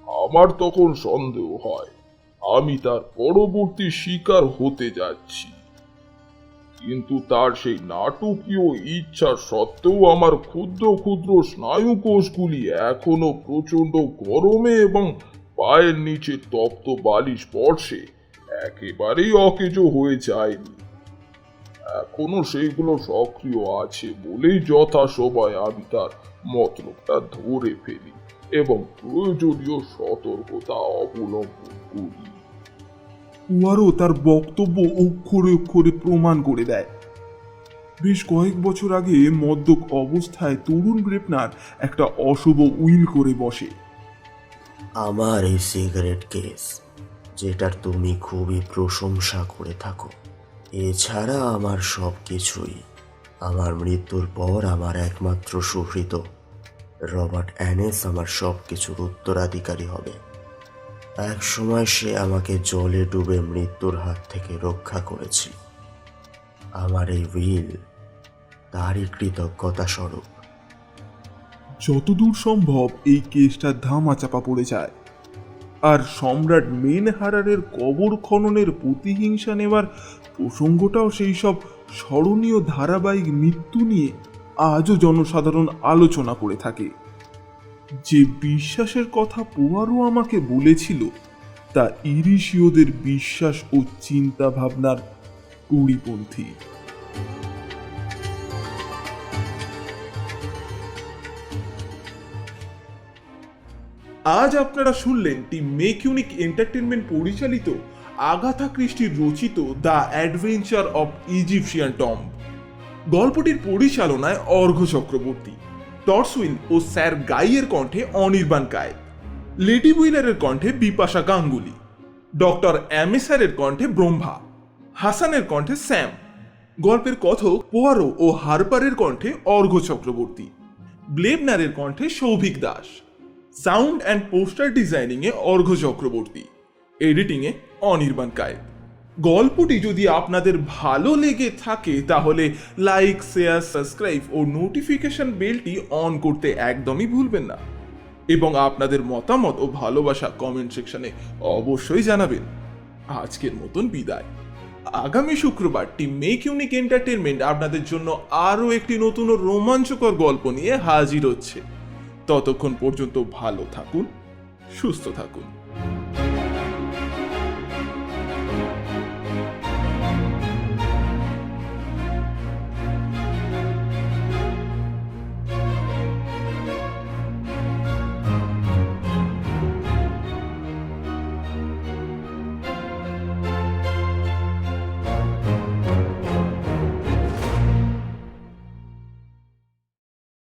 আমার তখন সন্দেহ হয় আমি তার পরবর্তী শিকার হতে যাচ্ছি, কিন্তু তার সেই নাটকীয় ইচ্ছা সত্ত্বেও আমার ক্ষুদ্র ক্ষুদ্র স্নায়ু কোষগুলি এখনো প্রচন্ড গরমে এবং পায়ের নিচে তপ্ত বালি স্পর্শে একেবারেই অকেজো হয়ে যায়নি। এখনো সেইগুলো সক্রিয় আছে বলেই যথাসময়ে আমি তার মতলবটা ধরে ফেলি এবং প্রয়োজনীয় সতর্কতা অবলম্বন করি। পুয়ারো তার বক্তব্য অক্ষরে অক্ষরে প্রমাণ করে দেয়। বেশ কয়েক বছর আগে মদ্যপ অবস্থায় তরুণ গ্রেপনার একটা অশুভ উইল করে বসে। আমার এই সিগারেট কেস, যেটার তুমি খুবই প্রশংসা করে থাকো, এছাড়া আমার সব কিছুই, আমার মৃত্যুর পর আমার একমাত্র সুহৃদ রবার্ট অ্যানেস আমার সব কিছুর উত্তরাধিকারী হবে। এক সময় সে আমাকে জলে ডুবে মৃত্যুর হাত থেকে রক্ষা করেছিল। আমার এই উইল তারই কৃতজ্ঞতা স্বরূপ। যতদূর সম্ভব এই কেসটা ধামাচাপা পড়ে যায়, আর সম্রাট মেনহারারের কবর খননের প্রতিহিংসা নেবার প্রসঙ্গটাও সেই সব স্মরণীয় ধারাবাহিক মৃত্যু নিয়ে আজও জনসাধারণ আলোচনা করে থাকে। যে বিশ্বাসের কথা পোয়ারো আমাকে বলেছিল তা ইরিশীয়দের বিশ্বাস ও চিন্তা ভাবনার পরিপন্থী। আজ আপনারা শুনলেন টিম মেক ইউনিক এন্টারটেনমেন্ট পরিচালিত আগাথা ক্রিস্টির রচিত the adventure of Egyptian tomb. গল্পটির পরিচালনায় অর্ঘ্য চক্রবর্তী, টর্সউইল ও স্যার গাইয়ের কণ্ঠে অনির্বাণ কায়েত, লেডি হুইলারের কণ্ঠে বিপাশা গাঙ্গুলি, ডক্টর অ্যামেসারের কণ্ঠে ব্রহ্মা, হাসানের কণ্ঠে স্যাম, গল্পের কথক পোয়ারো ও হারপারের কণ্ঠে অর্ঘ্য চক্রবর্তী, ব্লেবনারের কণ্ঠে Souvik Das, sound and poster ডিজাইনিংয়ে অর্ঘ্য চক্রবর্তী, এডিটিংয়ে অনির্বাণ কায়েত। গল্পটি যদি আপনাদের ভালো লেগে থাকে তাহলে লাইক, শেয়ার, সাবস্ক্রাইব ও নোটিফিকেশন বেলটি অন করতে একদমই ভুলবেন না, এবং আপনাদের মতামত ও ভালোবাসা কমেন্ট সেকশনে অবশ্যই জানাবেন। আজকের মতন বিদায়। আগামী শুক্রবার টিম মেক ইউনিক এন্টারটেনমেন্ট আপনাদের জন্য আরও একটি নতুন ও রোমাঞ্চকর গল্প নিয়ে হাজির হচ্ছে। ততক্ষণ পর্যন্ত ভালো থাকুন, সুস্থ থাকুন।